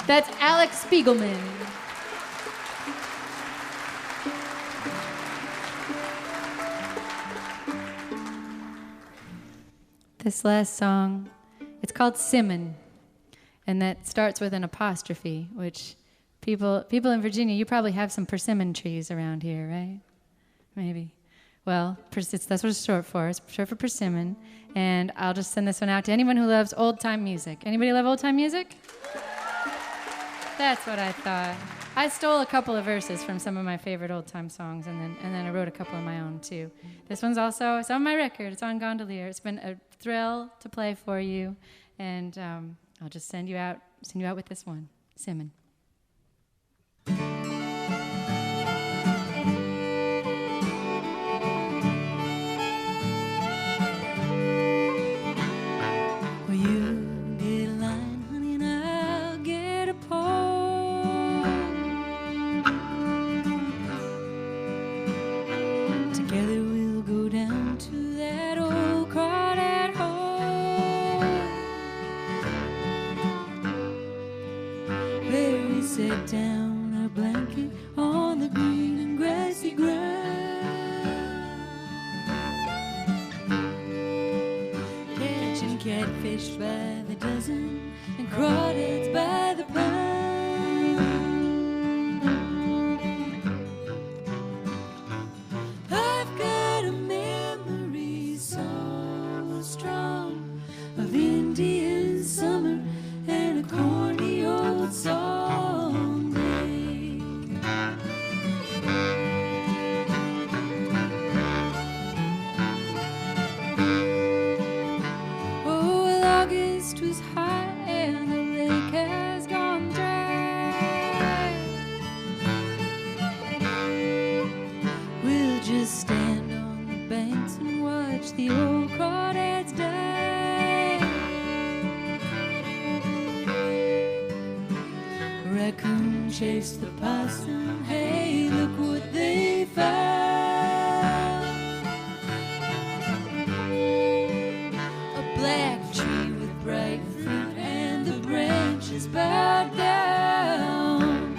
That's Alex Spiegelman. This last song, it's called Simon, and that starts with an apostrophe, which people in Virginia, you probably have some persimmon trees around here, right? Maybe. Well, that's what it's short for. It's short for persimmon. And I'll just send this one out to anyone who loves old-time music. Anybody love old-time music? That's what I thought. I stole a couple of verses from some of my favorite old-time songs, and then I wrote a couple of my own, too. This one's also, it's on my record. It's on Gondolier. It's been a thrill to play for you. And I'll just send you out with this one, Simon. Set down a blanket on the green and grassy ground, catching catfish by the dozen and crawdads by the pound. I've got a memory so strong of Indian summer and a corny old song. The old crawdads die. Raccoon chased the possum. Hey, look what they found. A black tree with bright fruit and the branches bowed down.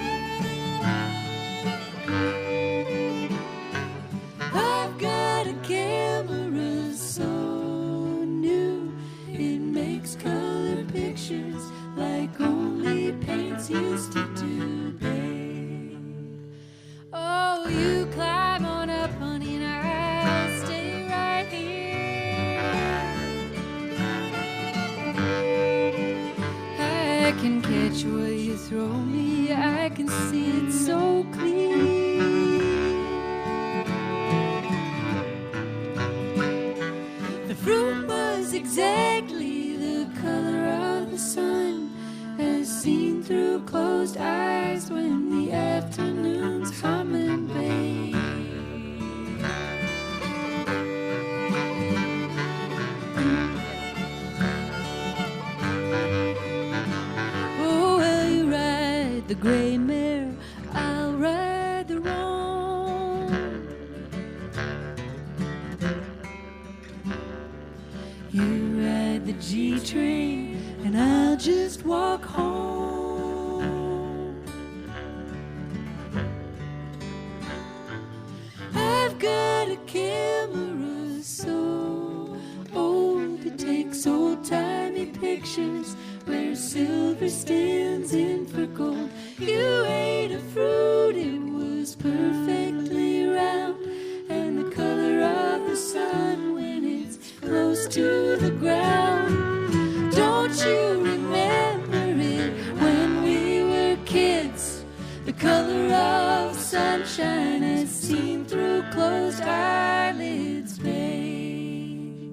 I've got a camera so new, it makes color pictures like only paints used to do, babe. Oh, you climb on up, honey, and I'll stay right here. I can catch what you throw me, I can see it so clear. Fruit was exactly the color of the sun, as seen through closed eyes when the afternoon's humming babe. Oh, will you ride the gray mare? I'll ride the roan. You ride the G-train, and I'll just walk home. I've got a camera so old, it takes old-timey pictures where silver stands in for gold. You ate a fruit, it was perfectly round, and the color of the sun when it's close to the ground. Don't you remember it when we were kids? The color of sunshine as seen through closed eyelids, babe.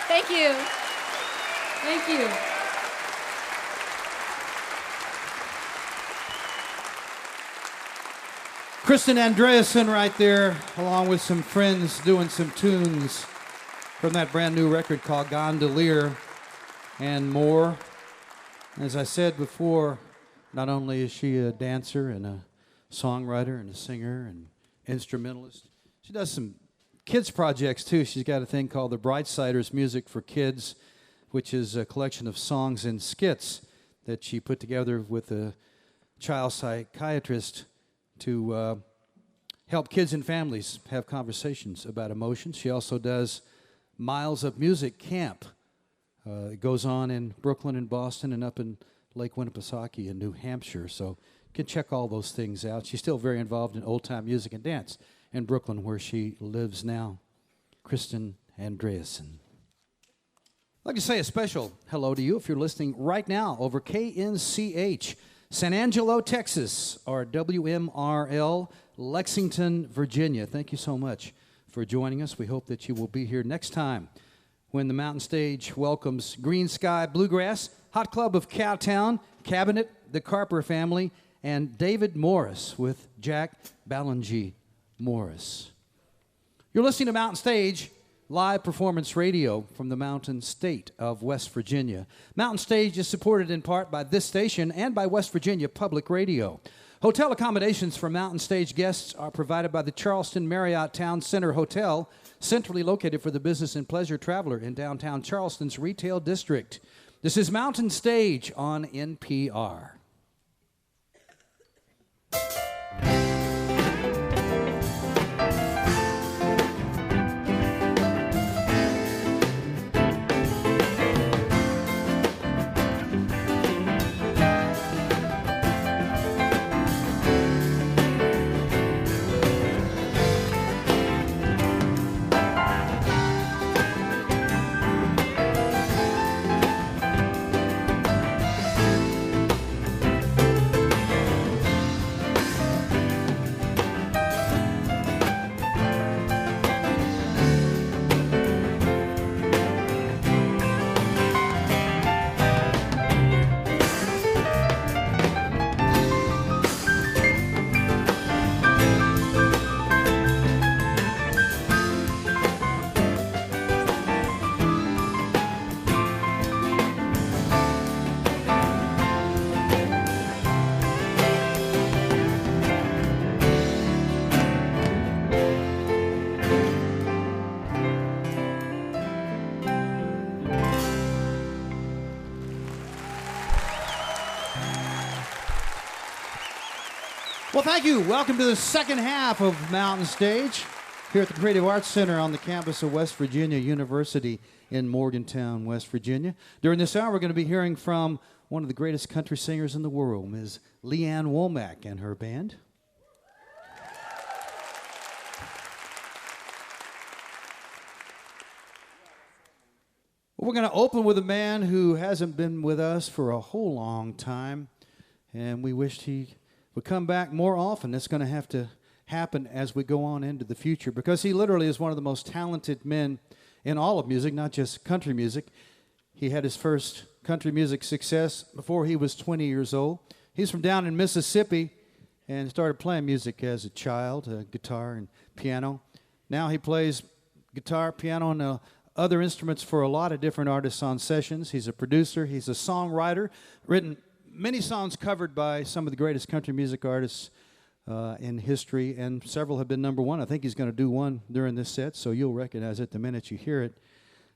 Thank you. Thank you. Kristin Andreassen right there, along with some friends doing some tunes from that brand new record called Gondolier and more. As I said before, not only is she a dancer and a songwriter and a singer and instrumentalist, she does some kids projects too. She's got a thing called the Brightsiders Music for Kids, which is a collection of songs and skits that she put together with a child psychiatrist to help kids and families have conversations about emotions. She also does Miles of Music Camp. It goes on in Brooklyn and Boston and up in Lake Winnipesaukee in New Hampshire. So you can check all those things out. She's still very involved in old-time music and dance in Brooklyn, where she lives now. Kristin Andreassen. I'd like to say a special hello to you if you're listening right now over KNCH, San Angelo, Texas, or WMRL, Lexington, Virginia. Thank you so much for joining us. We hope that you will be here next time when the Mountain Stage welcomes Green Sky Bluegrass, Hot Club of Cowtown, Cabinet, the Carper Family, and David Morris with Jack Ballingy Morris. You're listening to Mountain Stage live performance radio from the Mountain State of West Virginia. Mountain Stage is supported in part by this station and by West Virginia Public Radio. Hotel accommodations for Mountain Stage guests are provided by the Charleston Marriott Town Center Hotel, centrally located for the business and pleasure traveler in downtown Charleston's retail district. This is Mountain Stage on NPR. Well, thank you. Welcome to the second half of Mountain Stage here at the Creative Arts Center on the campus of West Virginia University in Morgantown, West Virginia. During this hour, we're going to be hearing from one of the greatest country singers in the world, Ms. Ann Womack and her band. We're going to open with a man who hasn't been with us for a whole long time, and we wished he would come back more often. That's going to have to happen as we go on into the future, because he literally is one of the most talented men in all of music, not just country music. He had his first country music success before he was 20 years old. He's from down in Mississippi and started playing music as a child, guitar and piano. Now he plays guitar, piano, and other instruments for a lot of different artists on sessions. He's a producer. He's a songwriter, written many songs covered by some of the greatest country music artists in history, and several have been number one. I think he's going to do one during this set, so you'll recognize it the minute you hear it.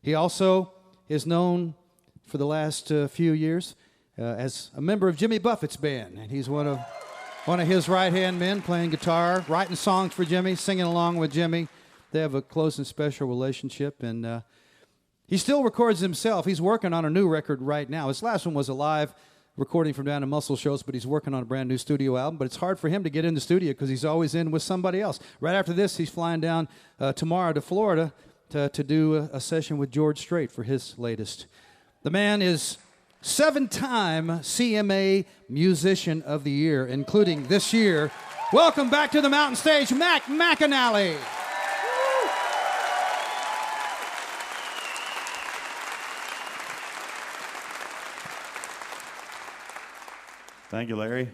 He also is known for the last few years as a member of Jimmy Buffett's band, and he's one of his right-hand men playing guitar, writing songs for Jimmy, singing along with Jimmy. They have a close and special relationship, and he still records himself. He's working on a new record right now. His last one was a live recording from down in Muscle Shoals, but he's working on a brand new studio album. But it's hard for him to get in the studio because he's always in with somebody else. Right after this, he's flying down tomorrow to Florida to do a session with George Strait for his latest. The man is 7-time CMA Musician of the Year, including this year. Welcome back to the Mountain Stage, McAnally. Thank you, Larry.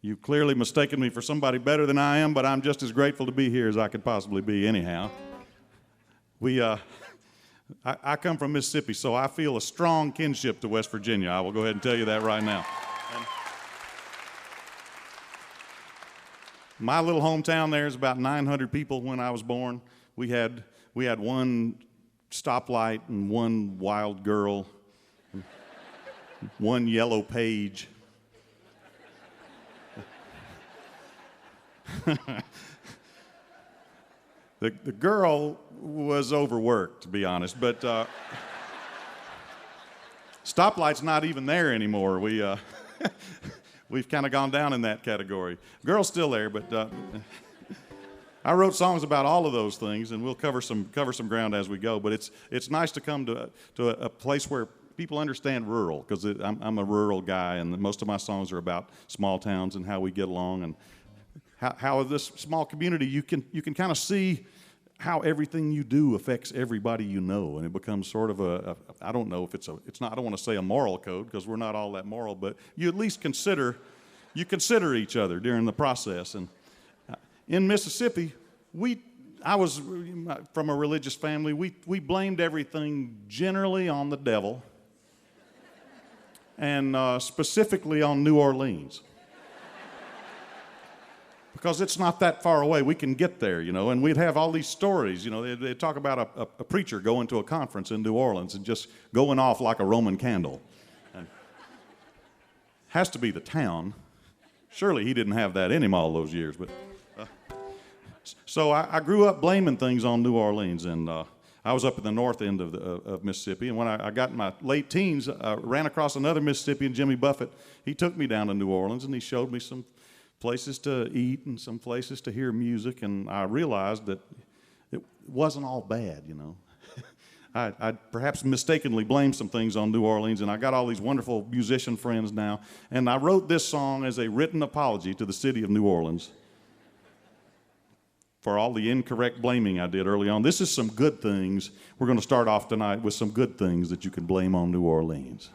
You've clearly mistaken me for somebody better than I am, but I'm just as grateful to be here as I could possibly be anyhow. I come from Mississippi, so I feel a strong kinship to West Virginia. I will go ahead and tell you that right now. And my little hometown there is about 900 people when I was born. We had one stoplight and one wild girl, and one yellow page. The girl was overworked, to be honest, but stoplight's not even there anymore. We've kind of gone down in that category. Girl's still there, but I wrote songs about all of those things, and we'll cover some ground as we go. But it's nice to come to a place where people understand rural, because I'm a rural guy, and most of my songs are about small towns and how we get along, and how this small community you can kind of see how everything you do affects everybody you know, and it becomes sort of I don't know if it's not, I don't want to say a moral code, because we're not all that moral, but you at least consider each other during the process. And in Mississippi, I was from a religious family. We blamed everything generally on the devil, and specifically on New Orleans. Because it's not that far away. We can get there, and we'd have all these stories. They'd talk about a preacher going to a conference in New Orleans and just going off like a Roman candle. And has to be the town. Surely he didn't have that in him all those years. But so I grew up blaming things on New Orleans, and I was up at the north end of Mississippi. And when I got in my late teens, I ran across another Mississippian, Jimmy Buffett. He took me down to New Orleans, and he showed me some places to eat and some places to hear music, and I realized that it wasn't all bad, I perhaps mistakenly blamed some things on New Orleans, and I got all these wonderful musician friends now, and I wrote this song as a written apology to the city of New Orleans for all the incorrect blaming I did early on. This is some good things. We're going to start off tonight with some good things that you can blame on New Orleans.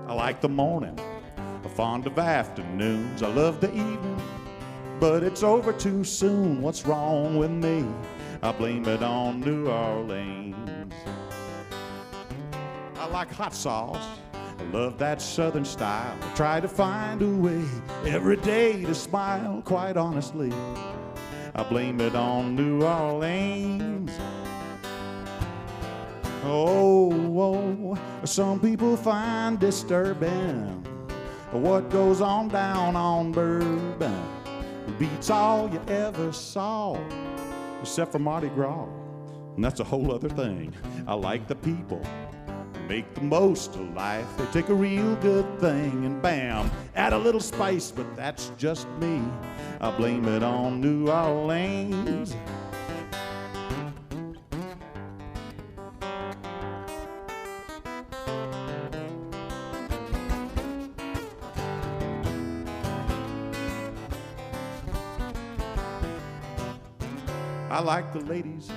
I like the morning, I'm fond of afternoons. I love the evening, but it's over too soon. What's wrong with me? I blame it on New Orleans. I like hot sauce, I love that southern style. I try to find a way every day to smile, quite honestly. I blame it on New Orleans. Oh, some people find disturbing what goes on down on Bourbon. Beats all you ever saw, except for Mardi Gras, and that's a whole other thing. I like the people, make the most of life. They take a real good thing and bam, add a little spice, but that's just me. I blame it on New Orleans. I like the ladies,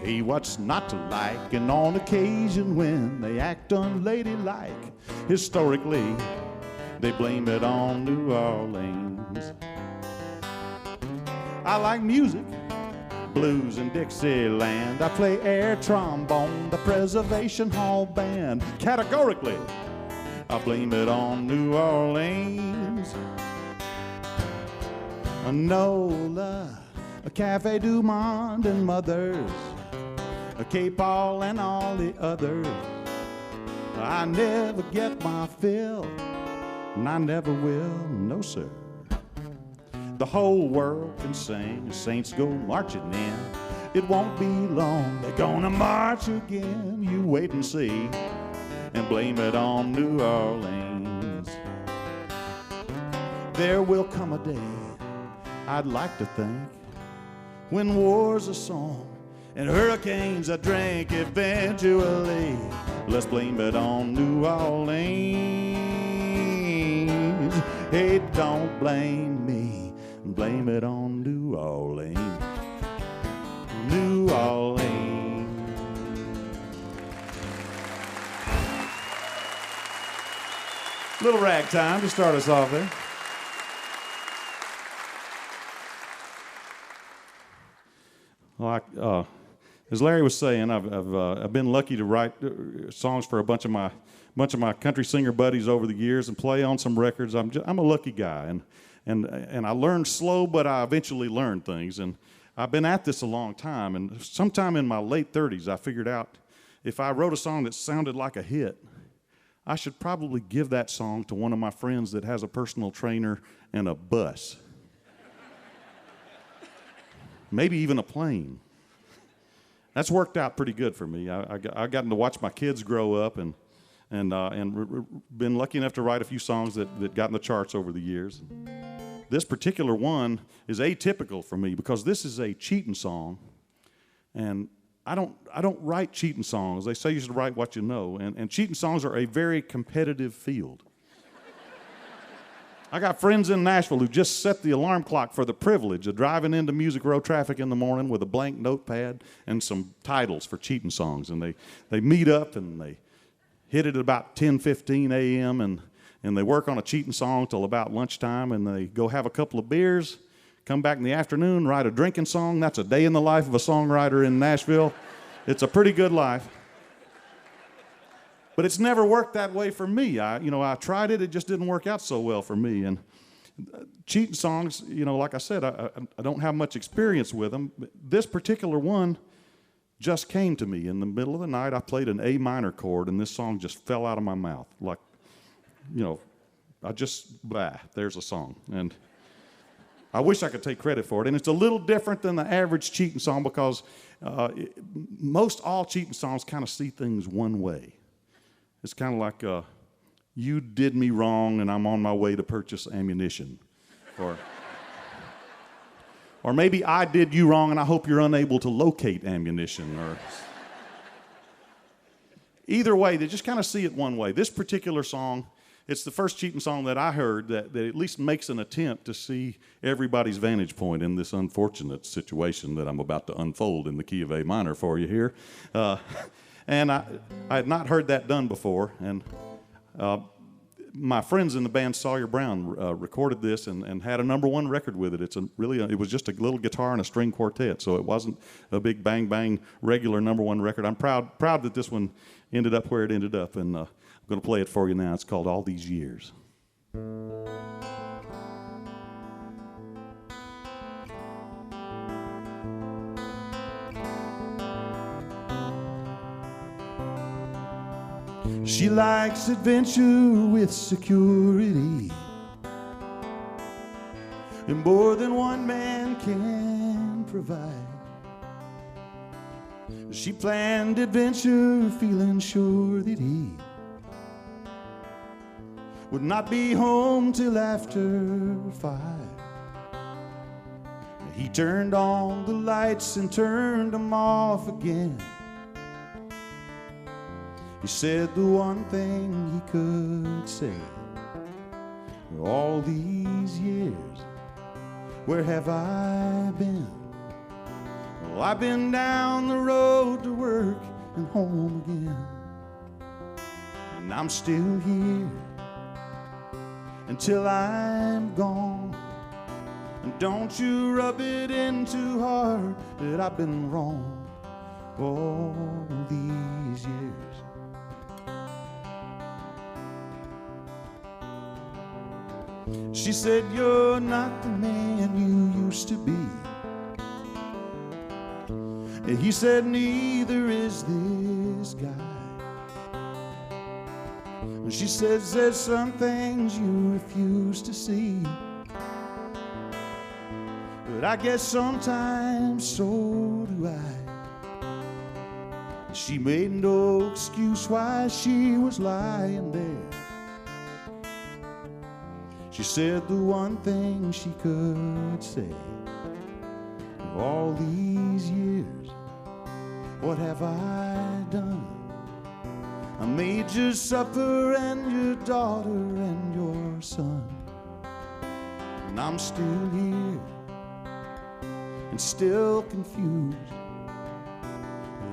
hey, what's not to like? And on occasion when they act unladylike, historically, they blame it on New Orleans. I like music, blues and Dixieland. I play air trombone, the Preservation Hall Band. Categorically, I blame it on New Orleans. Nola, a Cafe Du Monde and Mothers, a K-Paul and all the others. I never get my fill, and I never will, no sir. The whole world can sing, the saints go marching in. It won't be long, they're gonna march again. You wait and see, and blame it on New Orleans. There will come a day, I'd like to think, when war's a song and hurricanes a drink eventually. Let's blame it on New Orleans. Hey, don't blame me, blame it on New Orleans. New Orleans. Little ragtime to start us off there. Well, as Larry was saying, I've been lucky to write songs for a bunch of my country singer buddies over the years and play on some records. I'm a lucky guy, and I learned slow, but I eventually learned things. And I've been at this a long time. And sometime in my late 30s, I figured out if I wrote a song that sounded like a hit, I should probably give that song to one of my friends that has a personal trainer and a bus. Maybe even a plane. That's worked out pretty good for me. I've gotten to watch my kids grow up and been lucky enough to write a few songs that got in the charts over the years. This particular one is atypical for me because this is a cheating song, and I don't write cheating songs. They say you should write what you know, and cheating songs are a very competitive field. I got friends in Nashville who just set the alarm clock for the privilege of driving into Music Row traffic in the morning with a blank notepad and some titles for cheating songs. And they meet up and they hit it at about 10:15 a.m. and they work on a cheating song till about lunchtime, and they go have a couple of beers, come back in the afternoon, write a drinking song. That's a day in the life of a songwriter in Nashville. It's a pretty good life. But it's never worked that way for me. I tried it. It just didn't work out so well for me. And cheating songs, like I said, I don't have much experience with them. This particular one just came to me in the middle of the night. I played an A minor chord, and this song just fell out of my mouth. Like, there's a song. And I wish I could take credit for it. And it's a little different than the average cheating song because most all cheating songs kind of see things one way. It's kind of like, you did me wrong and I'm on my way to purchase ammunition. Or maybe I did you wrong and I hope you're unable to locate ammunition. Or either way, they just kind of see it one way. This particular song, it's the first cheating song that I heard that at least makes an attempt to see everybody's vantage point in this unfortunate situation that I'm about to unfold in the key of A minor for you here. And I had not heard that done before, and my friends in the band Sawyer Brown recorded this and had a #1 record with it. It was just a little guitar and a string quartet, so it wasn't a big bang bang regular #1 record. I'm proud that this one ended up where it ended up, and I'm going to play it for you now. It's called All These Years. She likes adventure with security, and more than one man can provide. She planned adventure feeling sure that he would not be home till after 5. He turned on the lights and turned them off again. He said the one thing he could say. All these years, where have I been? Well, I've been down the road to work and home again. And I'm still here until I'm gone. And don't you rub it in too hard that I've been wrong all these years. She said, you're not the man you used to be. And he said, neither is this guy. And she says, there's some things you refuse to see. But I guess sometimes so do I. She made no excuse why she was lying there. She said the one thing she could say. All these years, what have I done? I made you suffer and your daughter and your son. And I'm still here and still confused.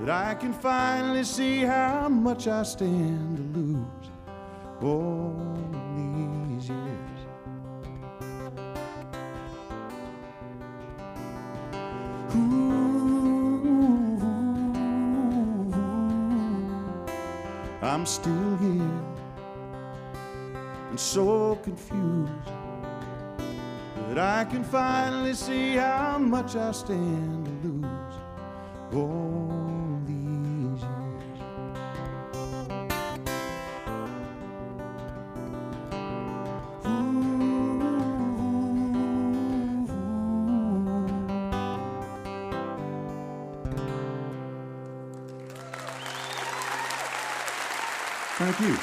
But I can finally see how much I stand to lose. Oh, I'm still here and so confused that I can finally see how much I stand to lose all these years. Thank you.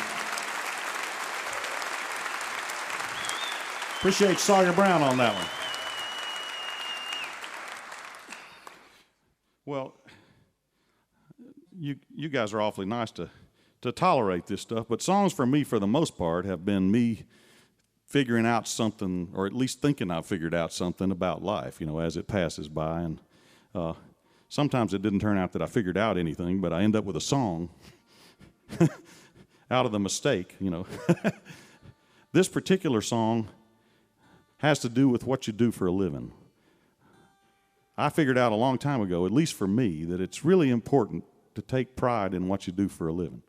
Appreciate Sawyer Brown on that one. Well, you guys are awfully nice to tolerate this stuff, but songs for me, for the most part, have been me figuring out something, or at least thinking I've figured out something about life, you know, as it passes by. And sometimes it didn't turn out that I figured out anything, but I end up with a song out of the mistake, you know. This particular song has to do with what you do for a living. I figured out a long time ago, at least for me, that it's really important to take pride in what you do for a living.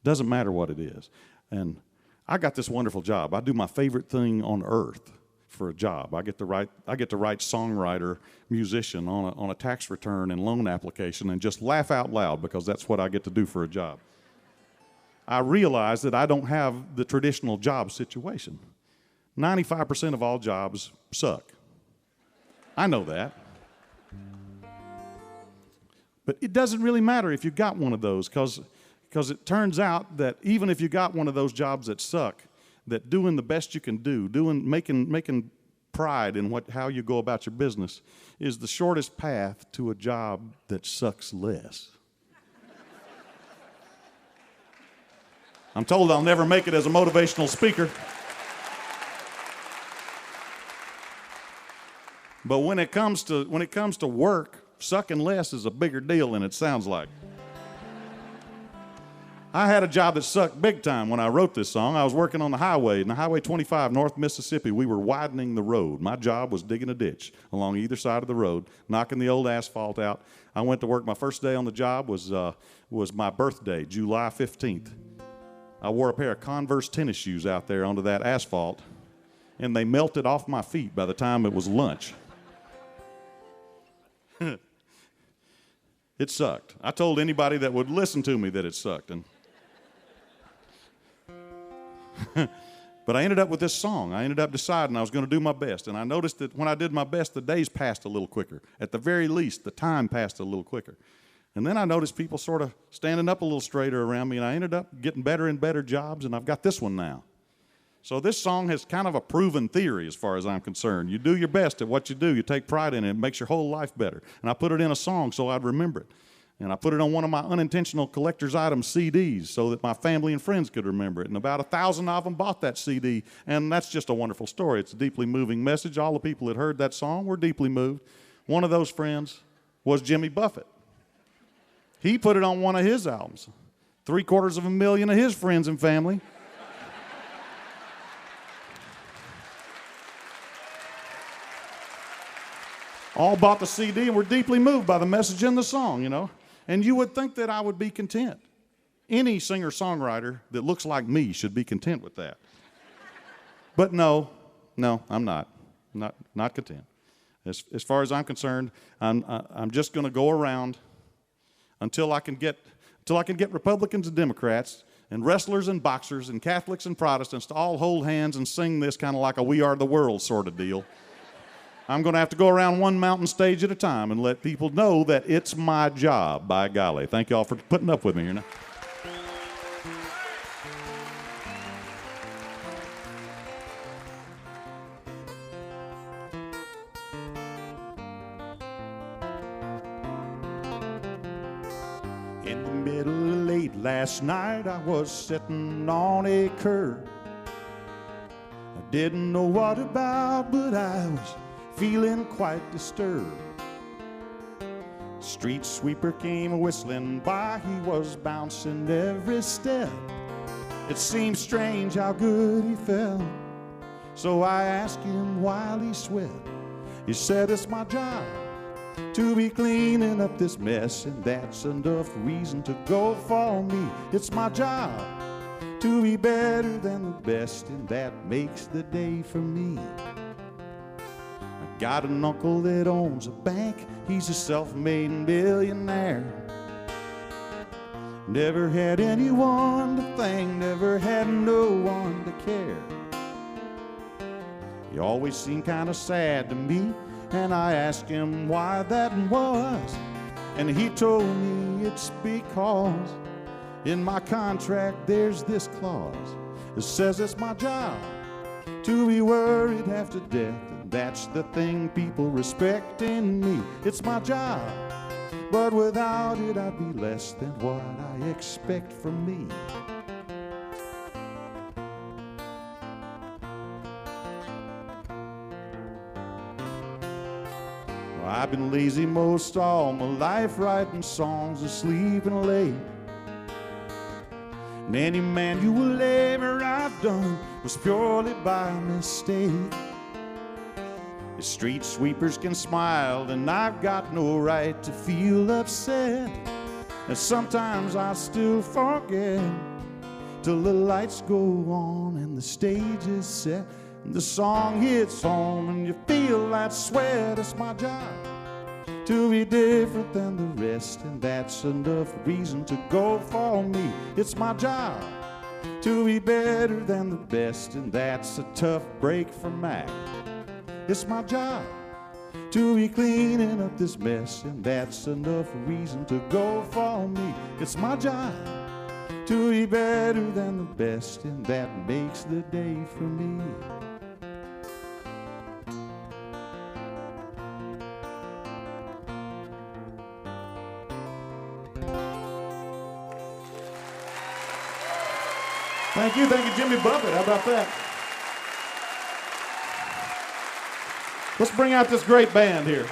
Doesn't matter what it is. And I got this wonderful job. I do my favorite thing on earth for a job. I get to write songwriter, musician on a tax return and loan application and just laugh out loud because that's what I get to do for a job. I realize that I don't have the traditional job situation. 95% of all jobs suck. I know that. But it doesn't really matter if you got one of those, because it turns out that even if you got one of those jobs that suck, that doing the best you can do, making pride in how you go about your business is the shortest path to a job that sucks less. I'm told I'll never make it as a motivational speaker. But when it comes to work, sucking less is a bigger deal than it sounds like. I had a job that sucked big time when I wrote this song. I was working on the highway, in the Highway 25, North Mississippi. We were widening the road. My job was digging a ditch along either side of the road, knocking the old asphalt out. I went to work. My first day on the job was my birthday, July 15th. I wore a pair of Converse tennis shoes out there onto that asphalt, and they melted off my feet by the time it was lunch. It sucked. I told anybody that would listen to me that it sucked. But I ended up with this song. I ended up deciding I was going to do my best. And I noticed that when I did my best, the days passed a little quicker. At the very least, the time passed a little quicker. And then I noticed people sort of standing up a little straighter around me, and I ended up getting better and better jobs, and I've got this one now. So this song has kind of a proven theory as far as I'm concerned. You do your best at what you do. You take pride in it. It makes your whole life better. And I put it in a song so I'd remember it. And I put it on one of my unintentional collector's item CDs so that my family and friends could remember it. And about 1,000 of them bought that CD. And that's just a wonderful story. It's a deeply moving message. All the people that heard that song were deeply moved. One of those friends was Jimmy Buffett. He put it on one of his albums. 750,000 of his friends and family all bought the CD and were deeply moved by the message in the song, you know. And you would think that I would be content. Any singer-songwriter that looks like me should be content with that. But no, I'm not. Not content. As far as I'm concerned, I'm just going to go around until I can get Republicans and Democrats and wrestlers and boxers and Catholics and Protestants to all hold hands and sing this kind of like a We Are the World sort of deal. I'm going to have to go around one mountain stage at a time and let people know that it's my job, by golly. Thank you all for putting up with me here now. In the middle of late last night, I was sitting on a curb. I didn't know what about, but I was feeling quite disturbed. Street sweeper came whistling by. He was bouncing every step. It seemed strange how good he felt. So I asked him while he sweat. He said, "It's my job. to be cleaning up this mess, and that's enough reason to go for me. It's my job to be better than the best, and that makes the day for me. I got an uncle that owns a bank. He's a self-made millionaire. Never had anyone to thank, never had no one to care. He always seemed kind of sad to me, and I asked him why that was, and he told me it's because in my contract there's this clause that says it's my job to be worried after death, and that's the thing people respect in me. It's my job, but without it I'd be less than what I expect from me. Well, I've been lazy most all my life, writing songs and sleeping late. And any manual labor I've done was purely by mistake. The street sweepers can smile, and I've got no right to feel upset. And sometimes I still forget till the lights go on and the stage is set and the song hits home and you feel that sweat. It's my job to be different than the rest, and that's enough reason to go for me. It's my job to be better than the best, and that's a tough break for Mac. It's my job to be cleaning up this mess, and that's enough reason to go for me. It's my job to be better than the best, and that makes the day for me. Thank you, Jimmy Buffett. How about that? Let's bring out this great band here.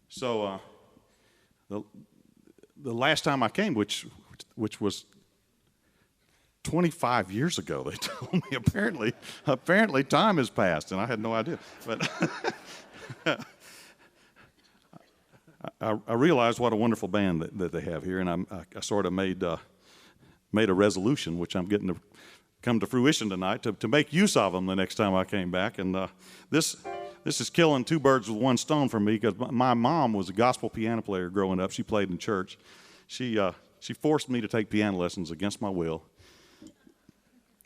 So, the last time I came, which was 25 years ago, they told me apparently time has passed, and I had no idea. But I realized what a wonderful band that they have here, and I sort of made a resolution, which I'm getting to come to fruition tonight, to make use of them the next time I came back. And this is killing two birds with one stone for me, because my mom was a gospel piano player growing up. She played in church. She forced me to take piano lessons against my will.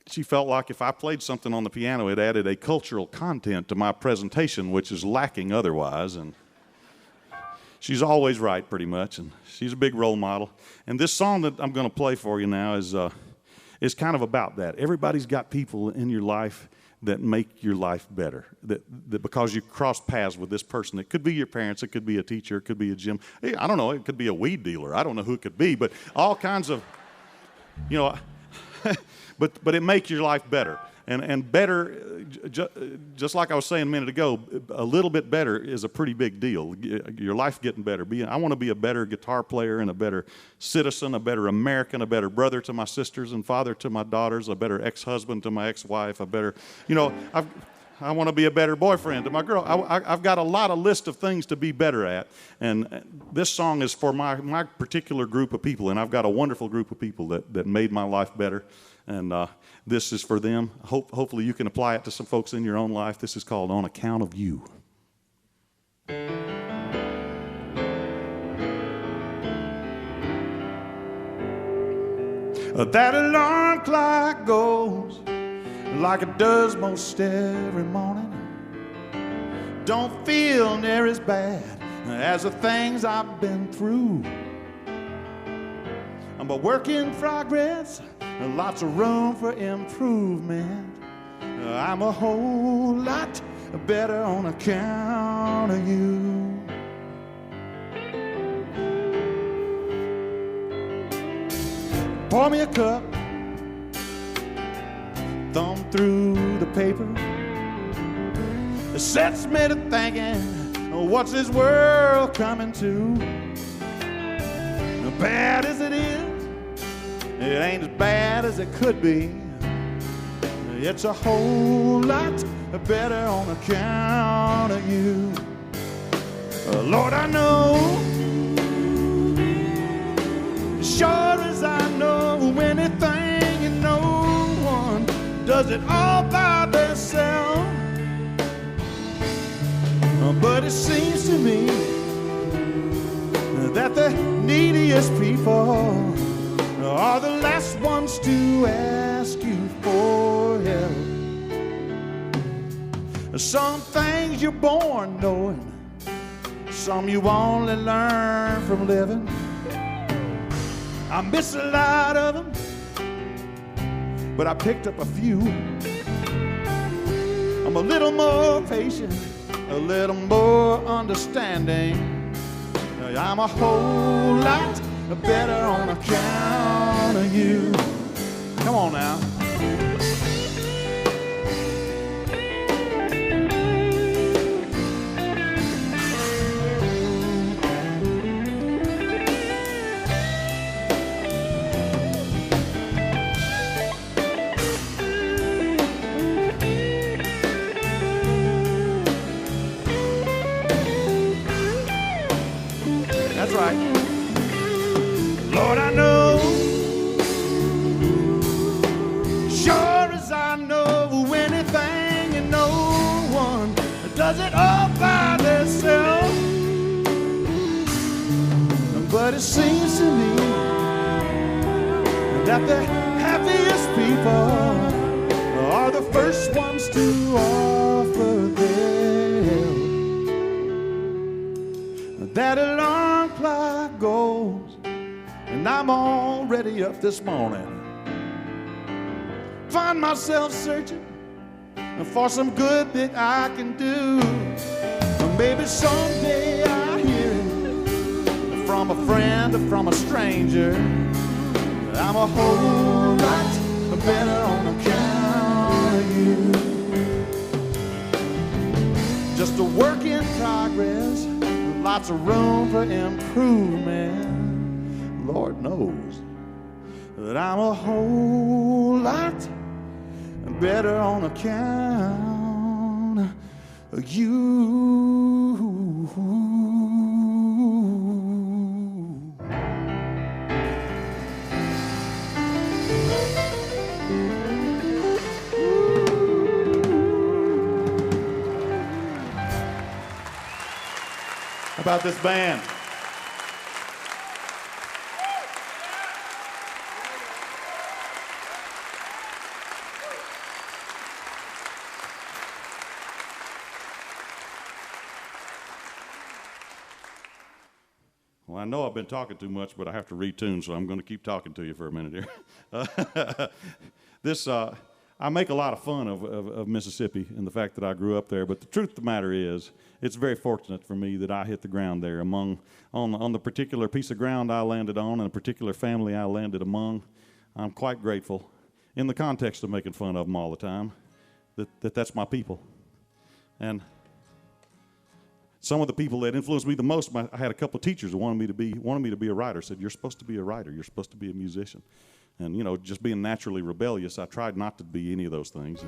She felt like if I played something on the piano, it added a cultural content to my presentation, which is lacking otherwise. And she's always right, pretty much, and she's a big role model. And this song that I'm going to play for you now is kind of about that. Everybody's got people in your life that make your life better, that because you cross paths with this person. It could be your parents, it could be a teacher, it could be a gym. I don't know, it could be a weed dealer. I don't know who it could be, but all kinds of, but it makes your life better. And better, just like I was saying a minute ago, a little bit better is a pretty big deal. Your life getting better. I want to be a better guitar player and a better citizen, a better American, a better brother to my sisters and father to my daughters, a better ex-husband to my ex-wife, a better, I want to be a better boyfriend to my girl. I've got a lot of list of things to be better at. And this song is for my particular group of people, and I've got a wonderful group of people that made my life better. And this is for them. Hopefully you can apply it to some folks in your own life. This is called On Account of You. That alarm clock goes like it does most every morning. Don't feel near as bad as the things I've been through. I'm a work in progress, lots of room for improvement. I'm a whole lot better on account of you. Pour me a cup, thumb through the paper. It sets me to thinking, what's this world coming to? Bad as it is, It ain't as bad as it could be. It's a whole lot better on account of you. Lord, I know, sure as I know anything, and no one does it all by themselves. But it seems to me that the neediest people are the last ones to ask you for help. Some things you're born knowing, some you only learn from living. I miss a lot of them, but I picked up a few. I'm a little more patient, a little more understanding. I'm a whole lot better on account of you. Come on now. That's right. Lord, I know, sure as I know anything, and no one does it all by themselves. But it seems to me that the happiest people are the first ones to offer their help. That alarm clock goes, and I'm already up this morning. Find myself searching for some good that I can do. Or maybe someday I hear it from a friend or from a stranger. I'm a whole lot better on account of you. Just a work in progress, lots of room for improvement. Lord knows that I'm a whole lot better on account of you. How about this band? Well, I know I've been talking too much, but I have to retune, so I'm going to keep talking to you for a minute here. I make a lot of fun of Mississippi and the fact that I grew up there, but the truth of the matter is, it's very fortunate for me that I hit the ground there on the particular piece of ground I landed on and a particular family I landed among. I'm quite grateful, in the context of making fun of them all the time, that's my people. And some of the people that influenced me the most, I had a couple of teachers who wanted me to be a writer. Said, "You're supposed to be a writer. You're supposed to be a musician." And you know, just being naturally rebellious, I tried not to be any of those things.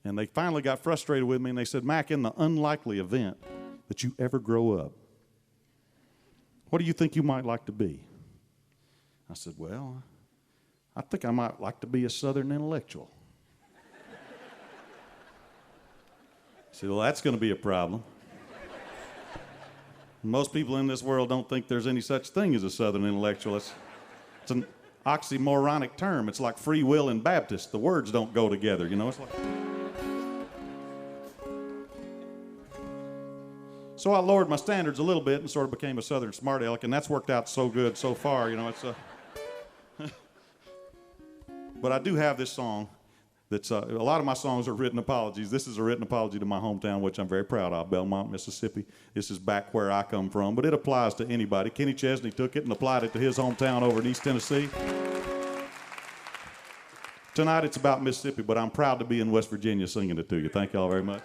And they finally got frustrated with me, and they said, "Mac, in the unlikely event that you ever grow up, what do you think you might like to be?" I said, "Well, I think I might like to be a Southern intellectual." I said, "Well, that's going to be a problem. Most people in this world don't think there's any such thing as a Southern intellectual. It's an oxymoronic term. It's like free will and Baptist. The words don't go together, you know. It's like..." So I lowered my standards a little bit and sort of became a Southern smart aleck, and that's worked out so good so far, you know. It's But I do have this song. That's a lot of my songs are written apologies. This is a written apology to my hometown, which I'm very proud of, Belmont, Mississippi. This is back where I come from, but it applies to anybody. Kenny Chesney took it and applied it to his hometown over in East Tennessee. Tonight it's about Mississippi, but I'm proud to be in West Virginia singing it to you. Thank you all very much.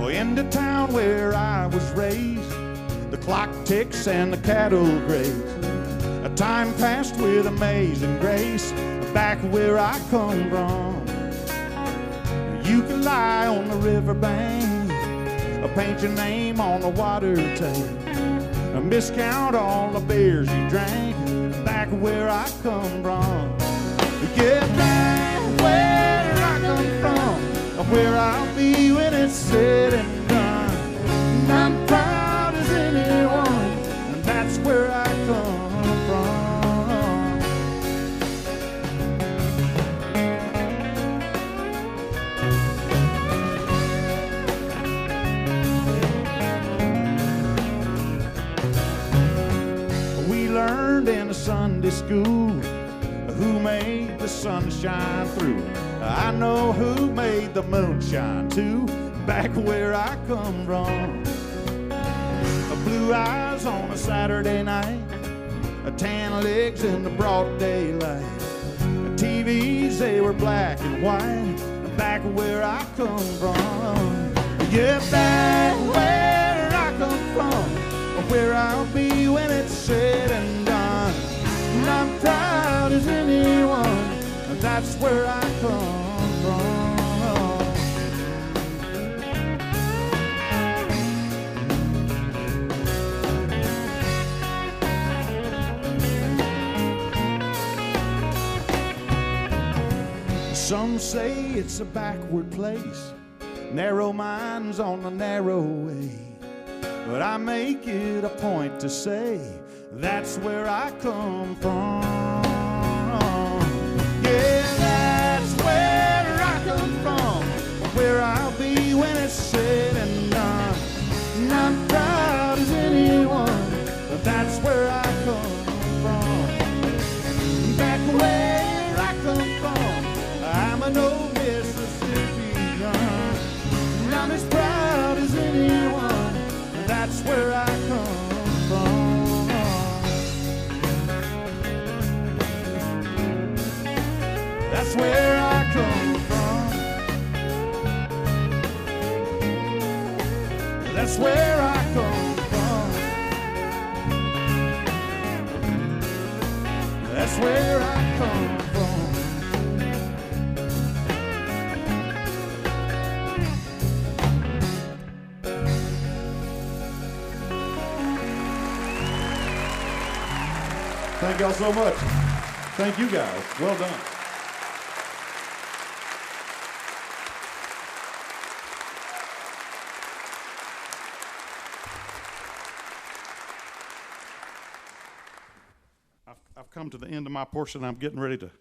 Oh, in the town where I was raised, the clock ticks and the cattle graze. A time passed with amazing grace, back where I come from. You can lie on the riverbank, paint your name on the water tank, miscount all the beers you drank, back where I come from. Get back where I come from, where I'll be when it's said and done. And I'm proud as anyone, and that's where I come from. We learned in the Sunday school who made the sun shine through. I know who made the moon shine too, back where I come from. Blue eyes on a Saturday night, tan legs in the broad daylight. TVs, they were black and white, back where I come from. Yeah, back where I come from, where I'll be when it's said and done. And I'm proud as anyone, that's where I come from. Some say it's a backward place, narrow minds on the narrow way, but I make it a point to say that's where I come from. Yeah, that's where I come from, where I'll be when it's said and done. And I'm proud as anyone, but that's where I come from. Back where I come from, I'm an old Mississippi gun. And I'm as proud as anyone, and that's where I come from. That's where I come from. That's where I come from. That's where I come from. Thank y'all so much. Thank you guys. Well done. I've come to the end of my portion. I'm getting ready to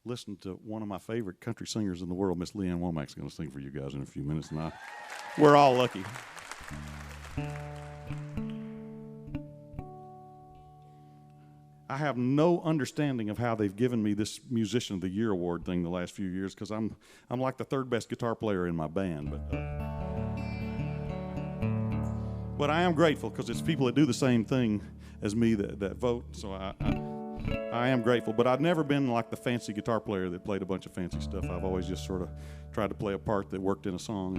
listen to one of my favorite country singers in the world, Miss Ann Womack's going to sing for you guys in a few minutes, and we're all lucky. I have no understanding of how they've given me this Musician of the Year award thing the last few years, because I'm like the third best guitar player in my band. But I am grateful because it's people that do the same thing as me that vote. So I am grateful. But I've never been like the fancy guitar player that played a bunch of fancy stuff. I've always just sort of tried to play a part that worked in a song.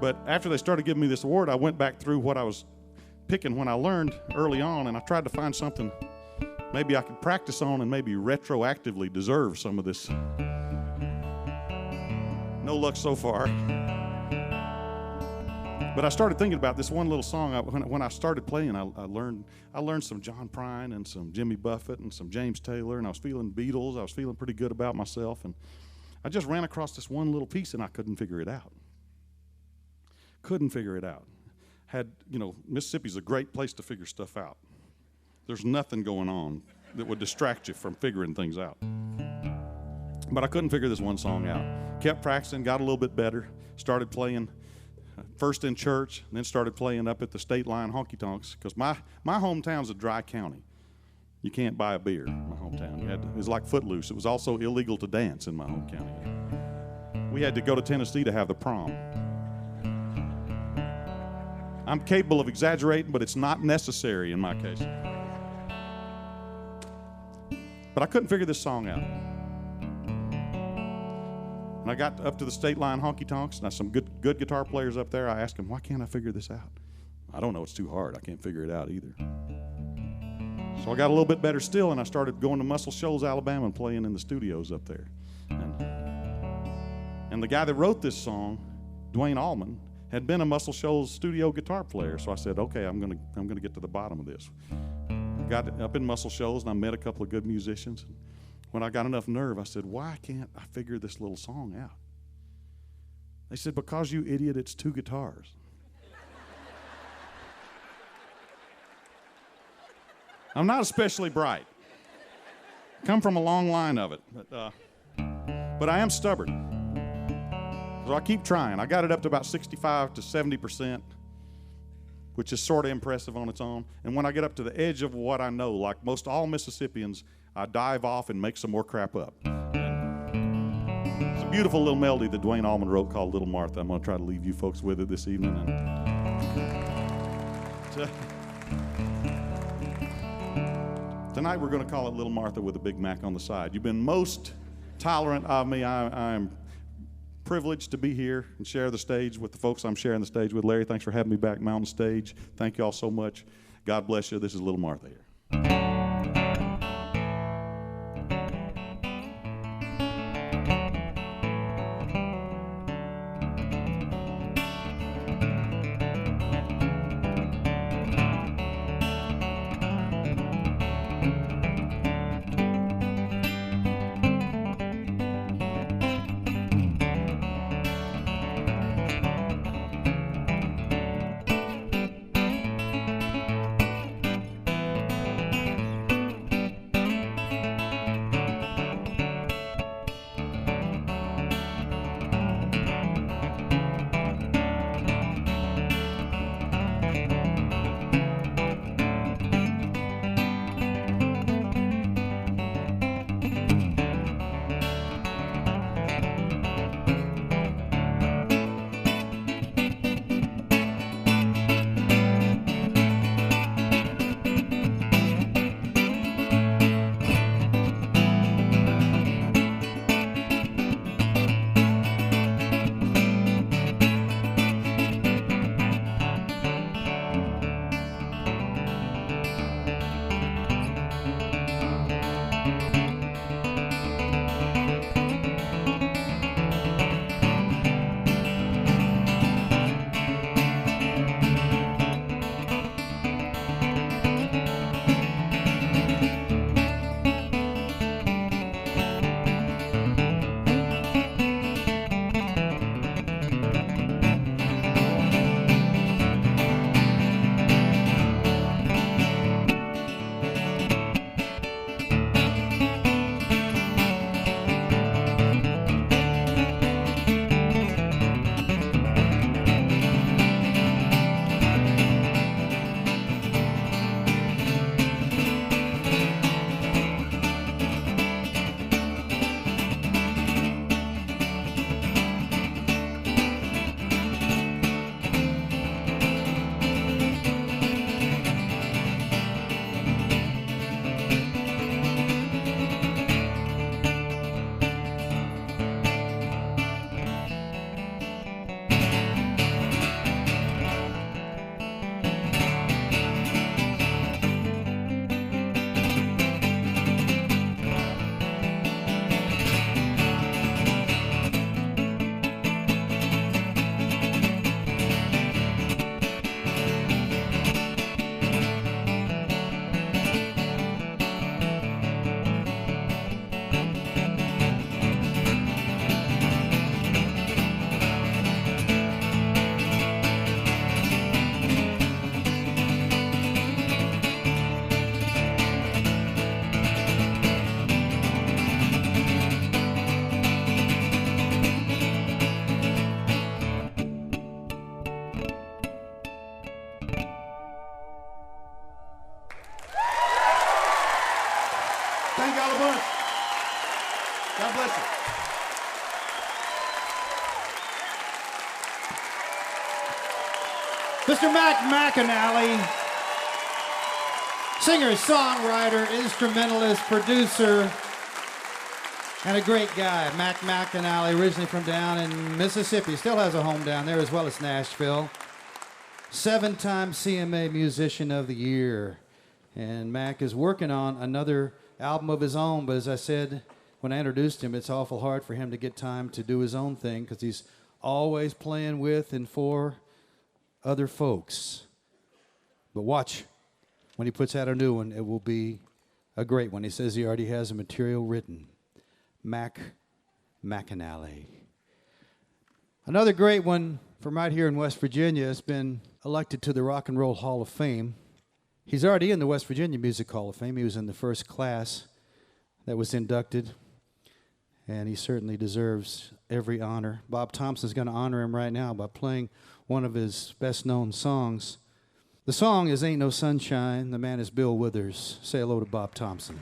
But after they started giving me this award, I went back through what I was picking when I learned early on, and I tried to find something maybe I could practice on and maybe retroactively deserve some of this. No luck so far. But I started thinking about this one little song. When I started playing, I learned some John Prine and some Jimmy Buffett and some James Taylor, and I was feeling Beatles. I was feeling pretty good about myself, and I just ran across this one little piece, and I couldn't figure it out. Mississippi's a great place to figure stuff out. There's nothing going on that would distract you from figuring things out. But I couldn't figure this one song out. Kept practicing, got a little bit better, started playing first in church, and then started playing up at the state line honky-tonks, because my hometown's a dry county. You can't buy a beer in my hometown. It was like Footloose. It was also illegal to dance in my home county. We had to go to Tennessee to have the prom. I'm capable of exaggerating, but it's not necessary in my case. But I couldn't figure this song out. When I got up to the state line honky-tonks, and some good guitar players up there, I asked them, why can't I figure this out? I don't know, it's too hard. I can't figure it out either. So I got a little bit better still, and I started going to Muscle Shoals, Alabama, and playing in the studios up there. And the guy that wrote this song, Dwayne Allman, had been a Muscle Shoals studio guitar player. So I said, okay, I'm gonna get to the bottom of this. Got up in Muscle Shoals, and I met a couple of good musicians. When I got enough nerve, I said, why can't I figure this little song out? They said, because you idiot, it's 2 guitars. I'm not especially bright. Come from a long line of it, but I am stubborn. So I keep trying. I got it up to about 65 to 70%, which is sort of impressive on its own. And when I get up to the edge of what I know, like most all Mississippians, I dive off and make some more crap up. It's a beautiful little melody that Dwayne Allman wrote called Little Martha. I'm going to try to leave you folks with it this evening. Tonight we're going to call it Little Martha with a Big Mac on the side. You've been most tolerant of me. I am privileged to be here and share the stage with the folks I'm sharing the stage with. Larry, thanks for having me back, Mountain Stage. Thank you all so much. God bless you. This is Little Martha here. Thank y'all a bunch. God bless you. Mr. McAnally, singer, songwriter, instrumentalist, producer, And a great guy, McAnally, originally from down in Mississippi. Still has a home down there as well as Nashville. 7-time CMA Musician of the Year. And Mac is working on another album of his own, but as I said when I introduced him, it's awful hard for him to get time to do his own thing because he's always playing with and for other folks. But watch, when he puts out a new one, it will be a great one. He says he already has the material written. McAnally. Another great one from right here in West Virginia has been elected to the Rock and Roll Hall of Fame. He's already in the West Virginia Music Hall of Fame. He was in the first class that was inducted, and he certainly deserves every honor. Bob Thompson's going to honor him right now by playing one of his best-known songs. The song is Ain't No Sunshine. The man is Bill Withers. Say hello to Bob Thompson.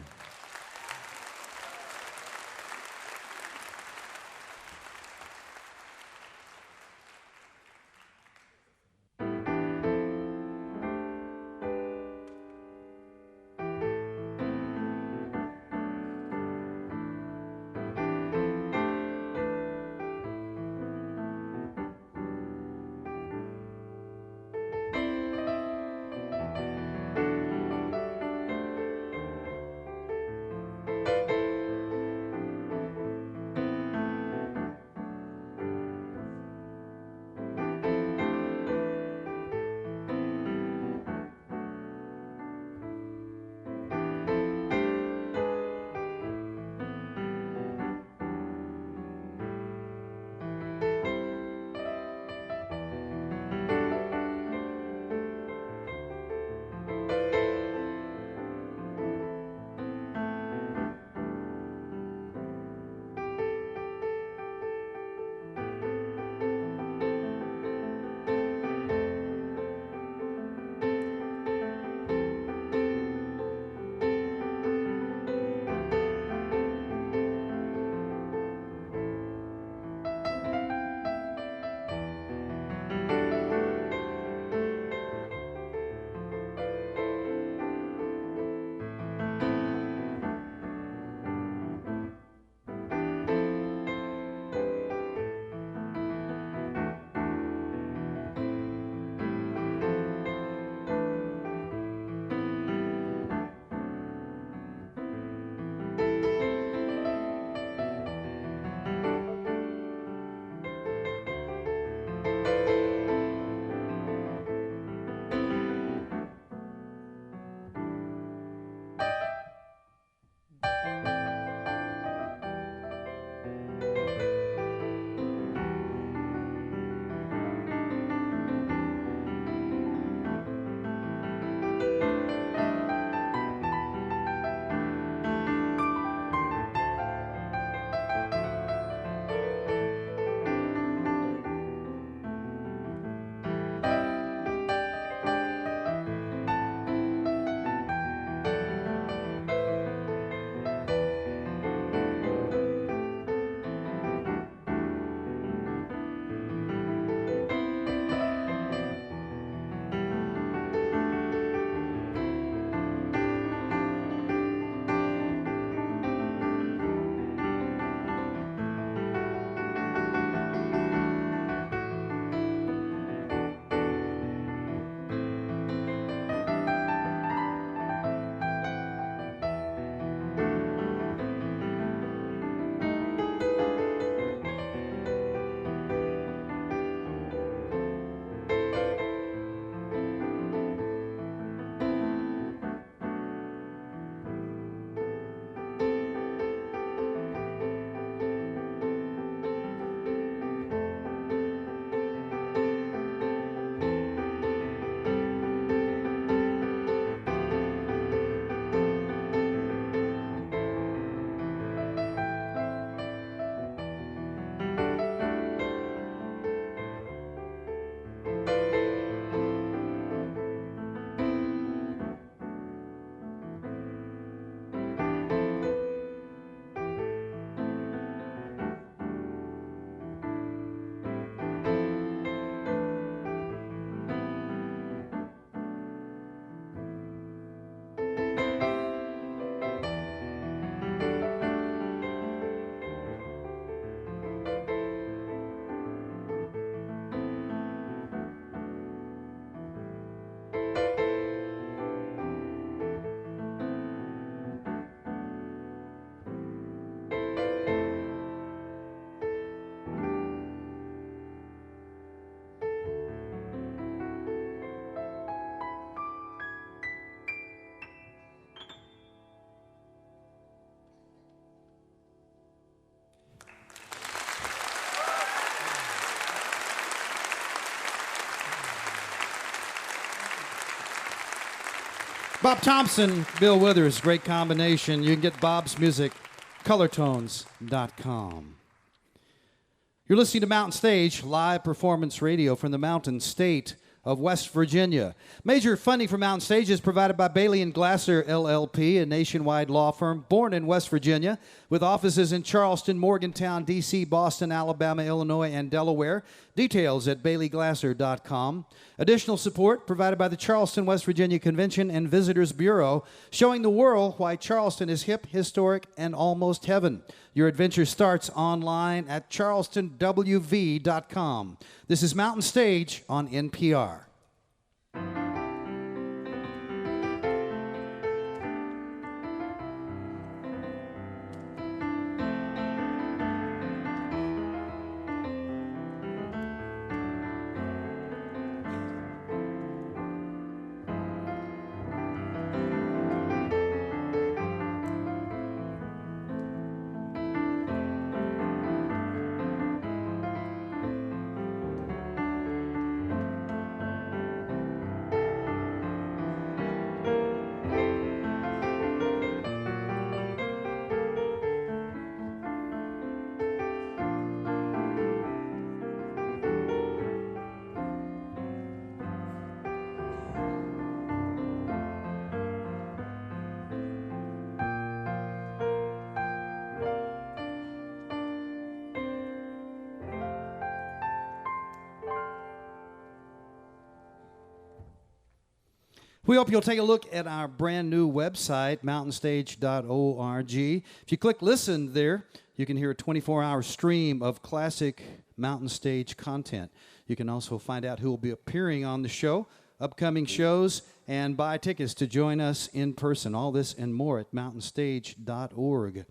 Bob Thompson, Bill Withers, great combination. You can get Bob's music, colortones.com. You're listening to Mountain Stage, live performance radio from the Mountain State of West Virginia. Major funding for Mountain Stage is provided by Bailey and Glasser, LLP, a nationwide law firm born in West Virginia with offices in Charleston, Morgantown, D.C., Boston, Alabama, Illinois, and Delaware. Details at baileyglasser.com. Additional support provided by the Charleston, West Virginia Convention and Visitors Bureau, showing the world why Charleston is hip, historic, and almost heaven. Your adventure starts online at charlestonwv.com. This is Mountain Stage on NPR. We hope you'll take a look at our brand new website, mountainstage.org. If you click listen there, you can hear a 24-hour stream of classic Mountain Stage content. You can also find out who will be appearing on the show, upcoming shows, and buy tickets to join us in person. All this and more at mountainstage.org.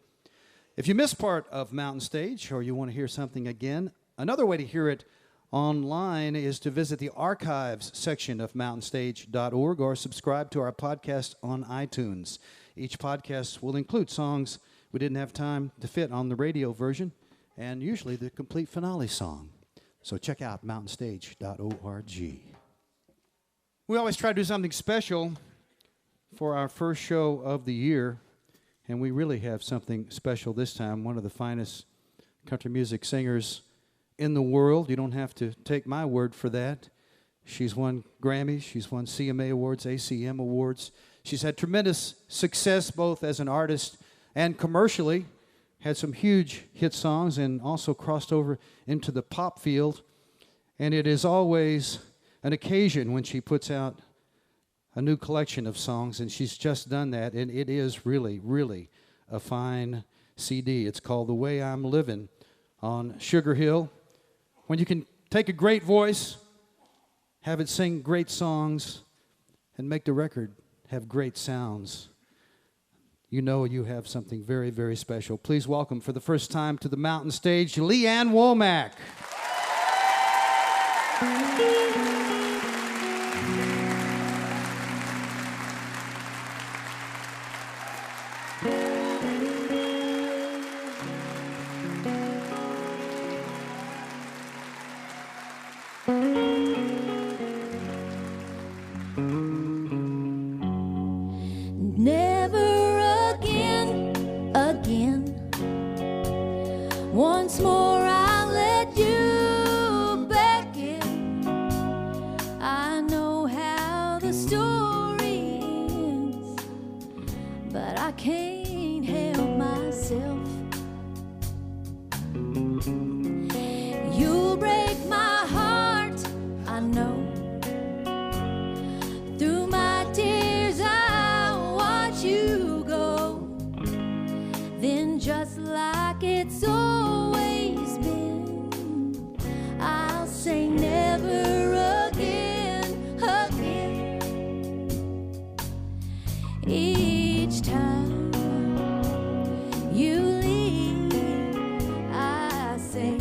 If you missed part of Mountain Stage or you want to hear something again, another way to hear it online is to visit the archives section of mountainstage.org or subscribe to our podcast on iTunes. Each podcast will include songs we didn't have time to fit on the radio version and usually the complete finale song. So check out mountainstage.org. We always try to do something special for our first show of the year, and we really have something special this time. One of the finest country music singers in the world. You don't have to take my word for that. She's won Grammys, she's won CMA Awards, ACM Awards. She's had tremendous success both as an artist and commercially. Had some huge hit songs and also crossed over into the pop field. And it is always an occasion when she puts out a new collection of songs, and she's just done that, and it is really, really a fine CD. It's called The Way I'm Living on Sugar Hill. When you can take a great voice, have it sing great songs, and make the record have great sounds, you know you have something very, very special. Please welcome for the first time to the Mountain Stage, Ann Womack. Never again, again. Once more I'll let you back in. I know how the story ends, but I can't help myself. You'll break my heart, I know. Through my tears I'll watch you go. Then just like it's always been, I'll say never again, again. Each time you leave, I say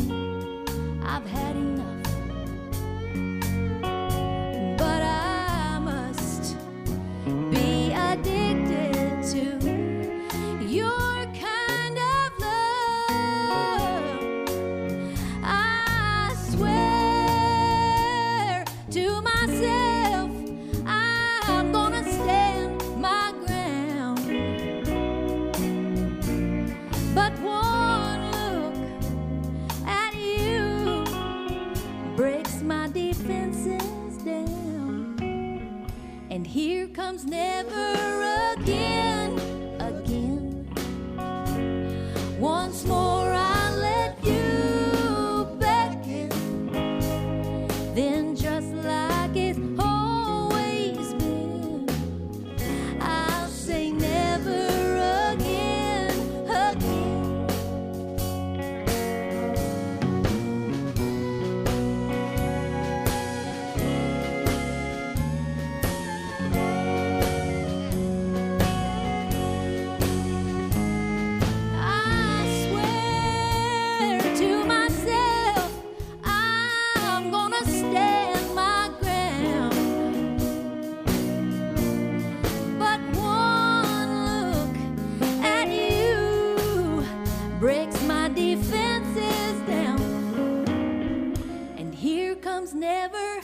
comes never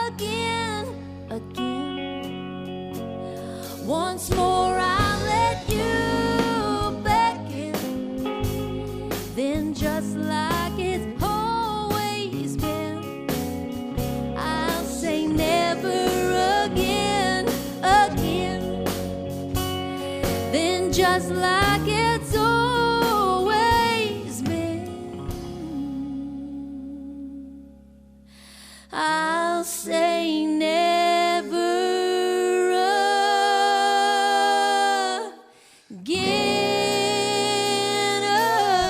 again, again. Once more I'll let you beckon, then just like it's always been, I'll say never again, again. Then just like it's always been, I'll say never again,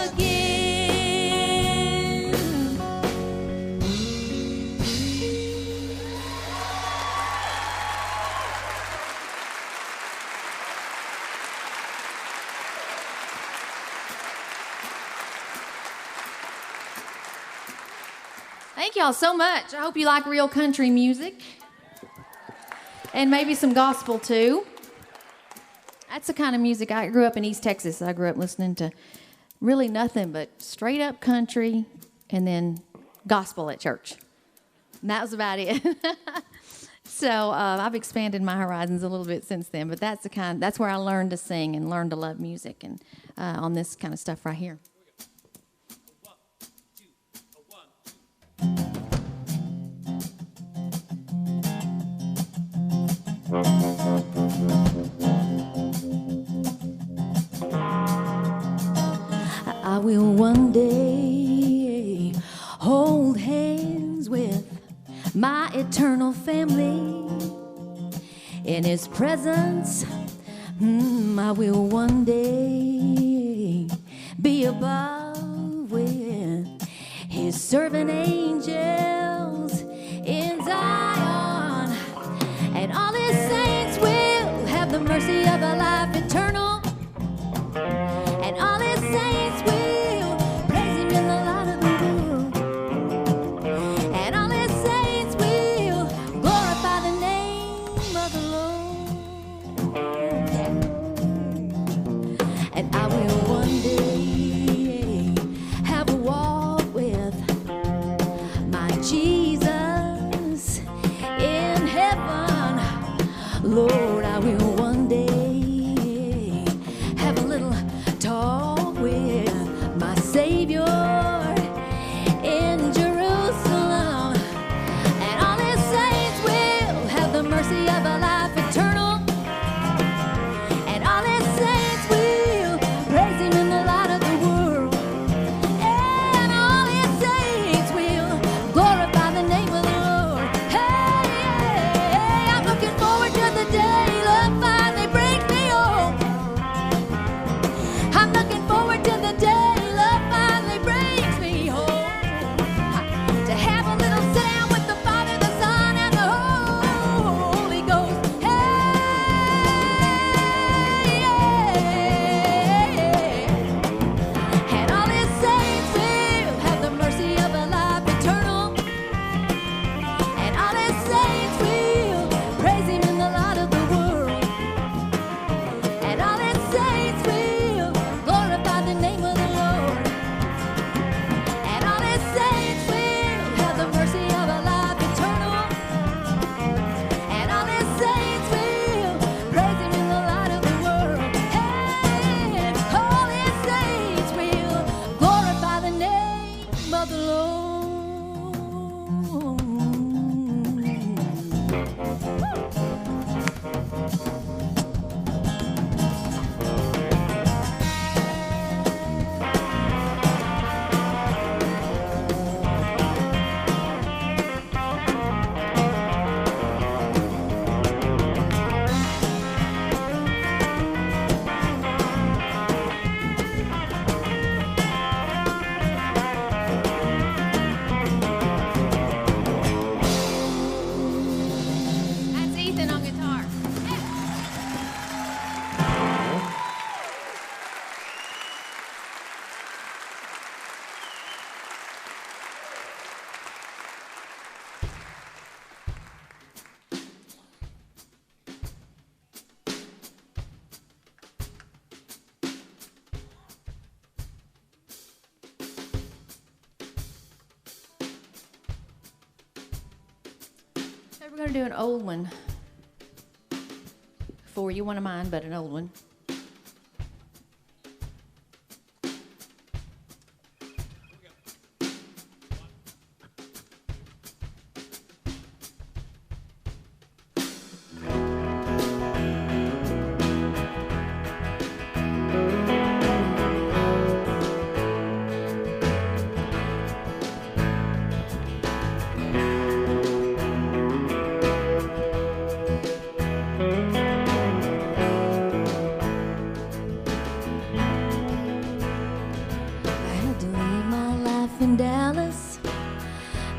again. Thank y'all so much. I hope you like real country music and maybe some gospel too. That's the kind of music. I grew up in East Texas. I grew up listening to really nothing but straight up country and then gospel at church. And that was about it. So I've expanded my horizons a little bit since then, but that's where I learned to sing and learned to love music and on this kind of stuff right here. I will one day hold hands with my eternal family. In His presence, I will one day be above with His servant angels in Zion, and all His saints will have the mercy of a life eternal, and all His saints will praise Him in the light of the world, and all His saints will glorify the name of the Lord. And I will one day have a walk with my We're going to do an old one for you, one of mine, but an old one.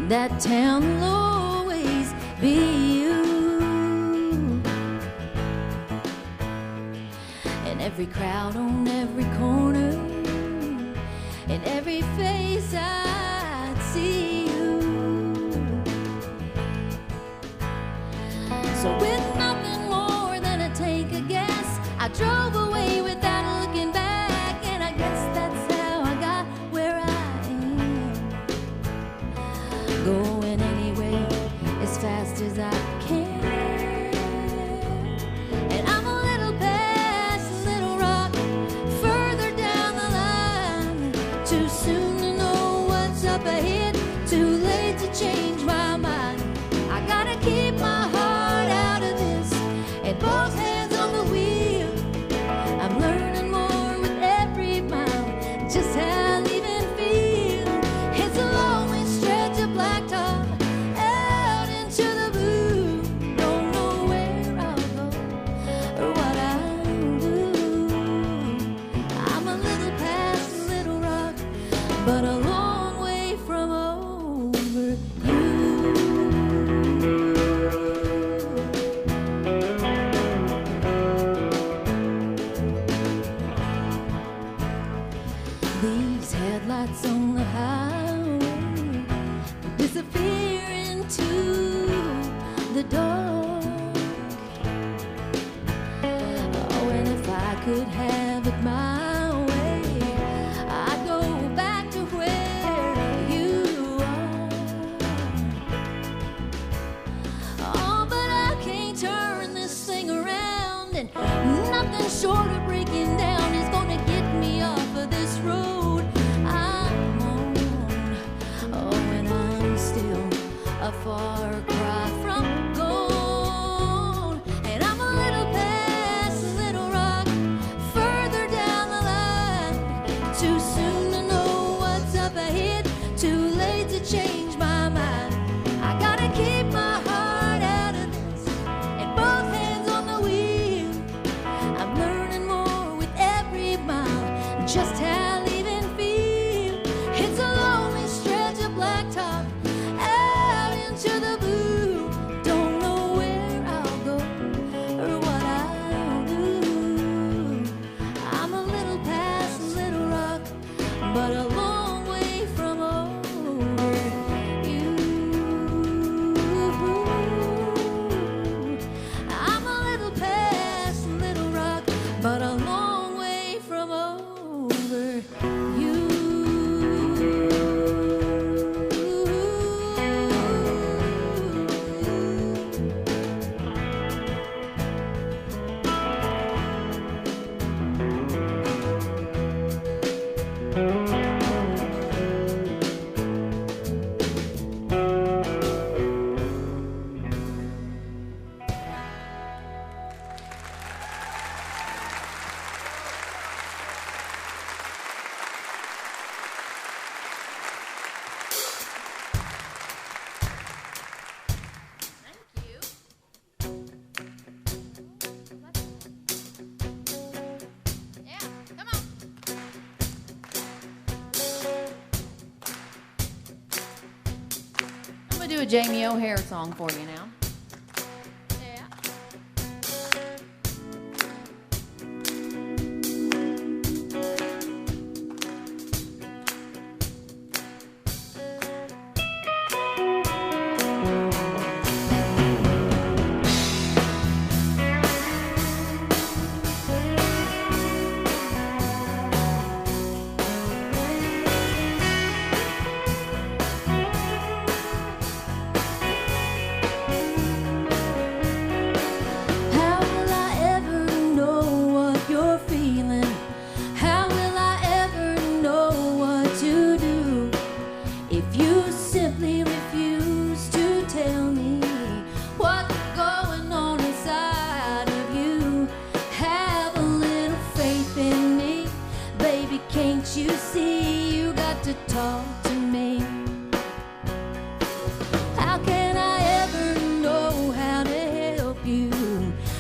That town will always be you, and every crowd on every corner, in every face I'd see you. So with nothing more than a tank of gas, I drove away without looking back, and I guess that's how I got where I going anyway as fast as I can. And I'm a little past Little Rock, further down the line. Too soon to know what's up ahead, too late to change my mind. I gotta keep my heart out of this and both hands on the wheel. I'm learning more with every mile, just how I even feel. It's a lonely stretch of blacktop out into the blue. Don't know where I'll go or what I'll do. I'm a little past Little Rock, but a long way from over you. These headlights on the highway disappear into the dark. Oh, and if I could have it my way, I'd go back to where you are. Oh, but I can't turn this thing around, and nothing short of breaking down is gonna get me off of this road I'm on. Oh, and I'm still a far cry from gold, and I'm a little past Little Rock, further down the line. Too soon to know what's up ahead, too late to change my mind. I gotta keep my heart out of this and both hands on the wheel. I'm learning more with every mile, just how I even feel. It's a lonely stretch of blacktop out into the blue. Don't know where I'll go or what I'll do. I'm a little past Little Rock, but a long way from over you. I'm a little past Little Rock, but a long way from over you. Yeah, come on. I'm gonna do a Jamie O'Hare song for you now. Yeah. talk to me. How can I ever know how to help you?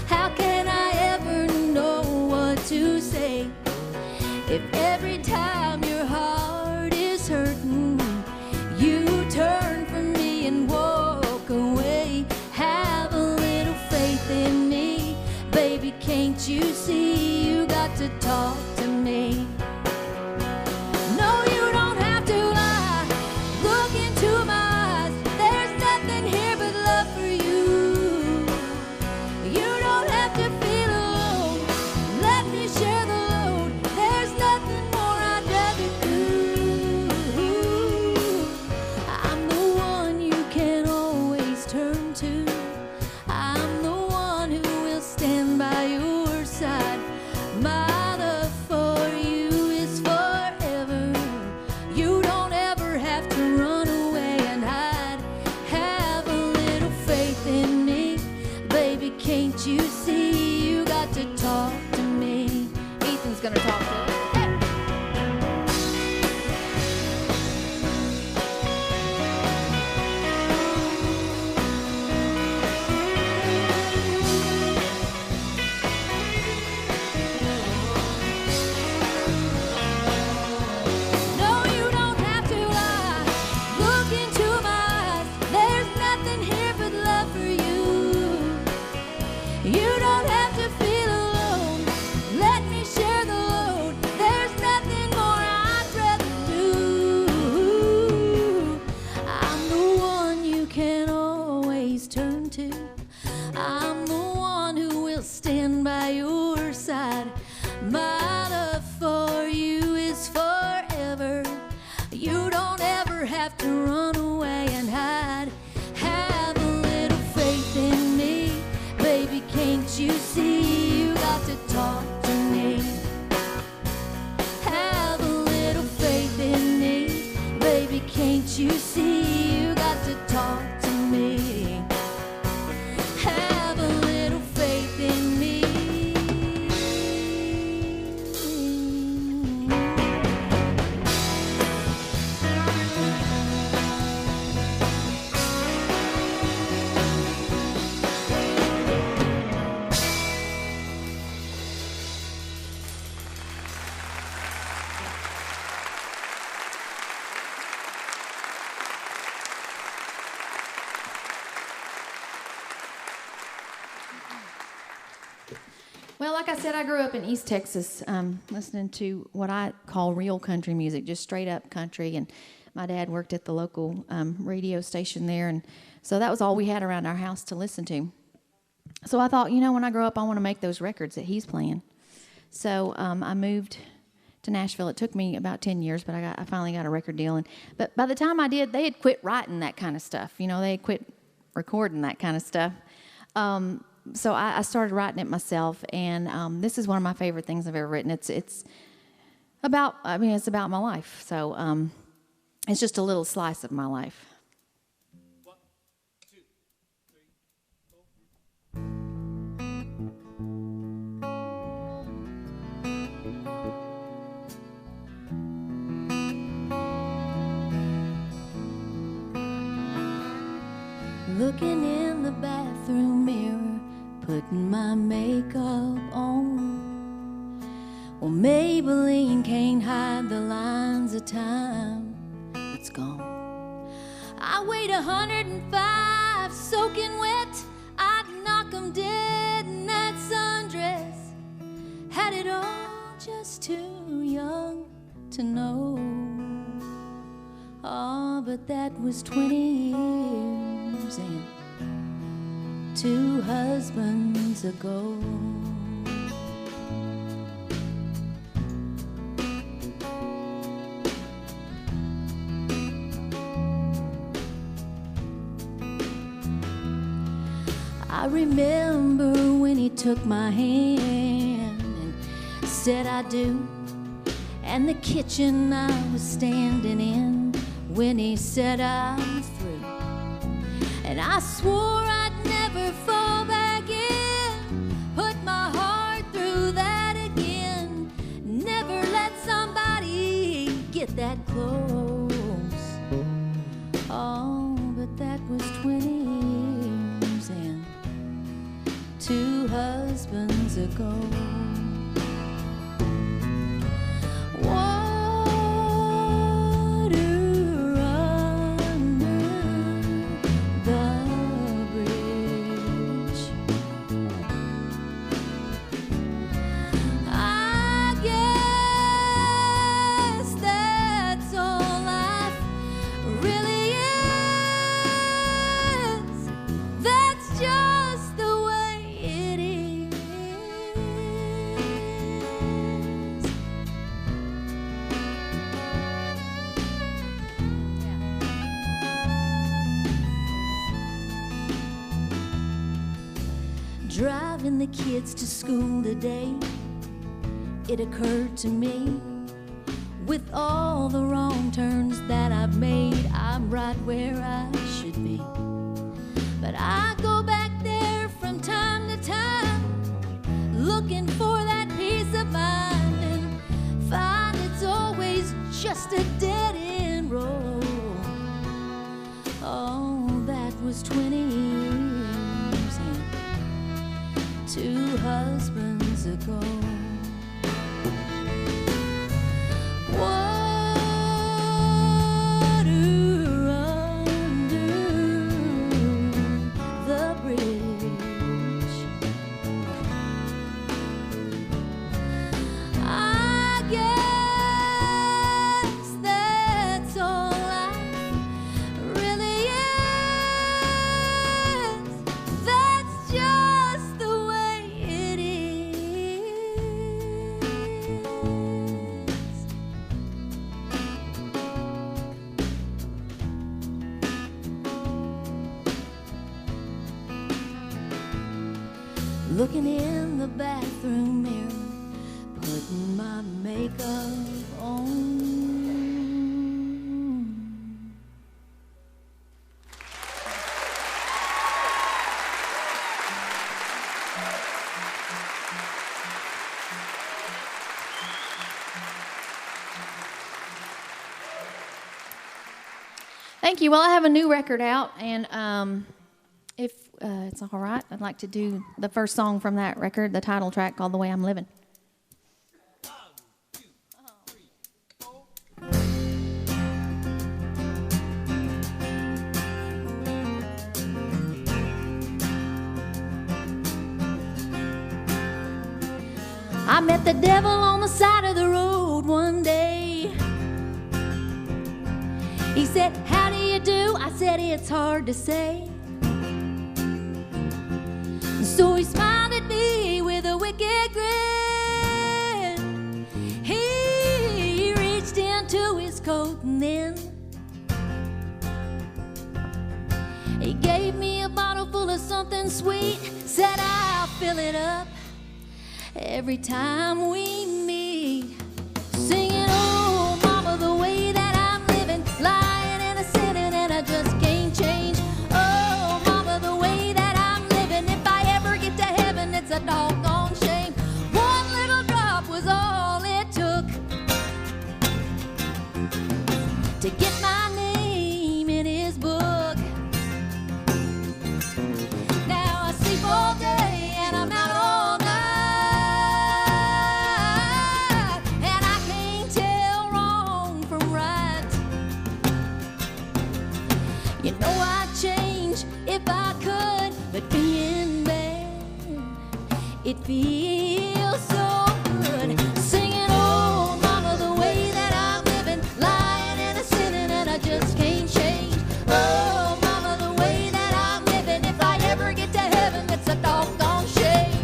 How can I ever know what to say? If every time your heart is hurting, you turn from me and walk away. Have a little faith in me, baby, can't you see you got to talk to me? No, you don't have to lie. Look into my eyes. There's nothing here but love for you. You don't have to feel alone. Let me share the load. There's nothing more I'd rather do. I'm the one you can always turn to. I'm the one who will stand by your side. My love for you is forever. You don't ever have to run away and hide. Have a little faith in me, baby, can't you see you got to talk to me? Ethan's gonna talk to us. No, you don't have to lie. Look into my eyes. There's nothing here but love for you. You don't have to feel alone. Let me share the load. There's nothing more I'd rather do. I'm the one you can always turn to. I'm the one who will stand by your side. My love for you is forever. You don't ever have to run away and hide. Have a little faith in me, baby, can't you see you got to talk to me? Have a little faith in me, baby, can't you see you got to talk to me? Have a little faith in me. Well, like I said, I grew up in East Texas, listening to what I call real country music, just straight up country. And my dad worked at the local radio station there, and so that was all we had around our house to listen to. So I thought, when I grow up, I want to make those records that he's playing. So I moved to Nashville. It took me about 10 years, but I finally got a record deal. But by the time I did, they had quit writing that kind of stuff. They had quit recording that kind of stuff. So I started writing it myself, and this is one of my favorite things I've ever written. It's about my life. So it's just a little slice of my life. 1, 2, 3, 4. Looking in the bathroom mirror, putting my makeup on. Well, Maybelline can't hide the lines of time that's gone. I weighed 105, soaking wet. I'd knock 'em dead in that sundress. Had it all, just too young to know. Oh, but that was 20 years and 2 husbands ago. I remember when he took my hand and said I do, and the kitchen I was standing in when he said I'm through. And I swore I'd never fall back in, put my heart through that again, never let somebody get that close. ago. Driving the kids to school today, it occurred to me, with all the wrong turns that I've made, I'm right where I should be. But I go back there from time to time, looking for that peace of mind, and find it's always just a dead-end road. Oh, that was 20 years and 2 husbands ago. Water under the bridge. I guess that's all life really is. That's just the way it is. Looking in the bathroom mirror, putting my makeup on. Thank you. Well, I have a new record out, and if it's all right, I'd like to do the first song from that record, the title track called The Way I'm Living. I met the devil on the side of the road one day. He said, "How do you do?" I said, "It's hard to say." So he smiled at me with a wicked grin. He reached into his coat and then he gave me a bottle full of something sweet. Said, "I'll fill it up every time we meet." Singing, "Oh, mama, the way that I'm living, lying and a sinning and I just can't change. Oh, mama, the way that I'm living, if I ever get to heaven, it's a doggone shame. One little drop was all it took to get my name in his book. Now I sleep all day and I'm out all night, and I can't tell wrong from right. You know I'd change if I could, but being bad, it feels so good. Singing, "Oh, mama, the way that I'm living, lying and a sinning and I just can't change. Oh, mama, the way that I'm living, if I ever get to heaven, it's a doggone shame."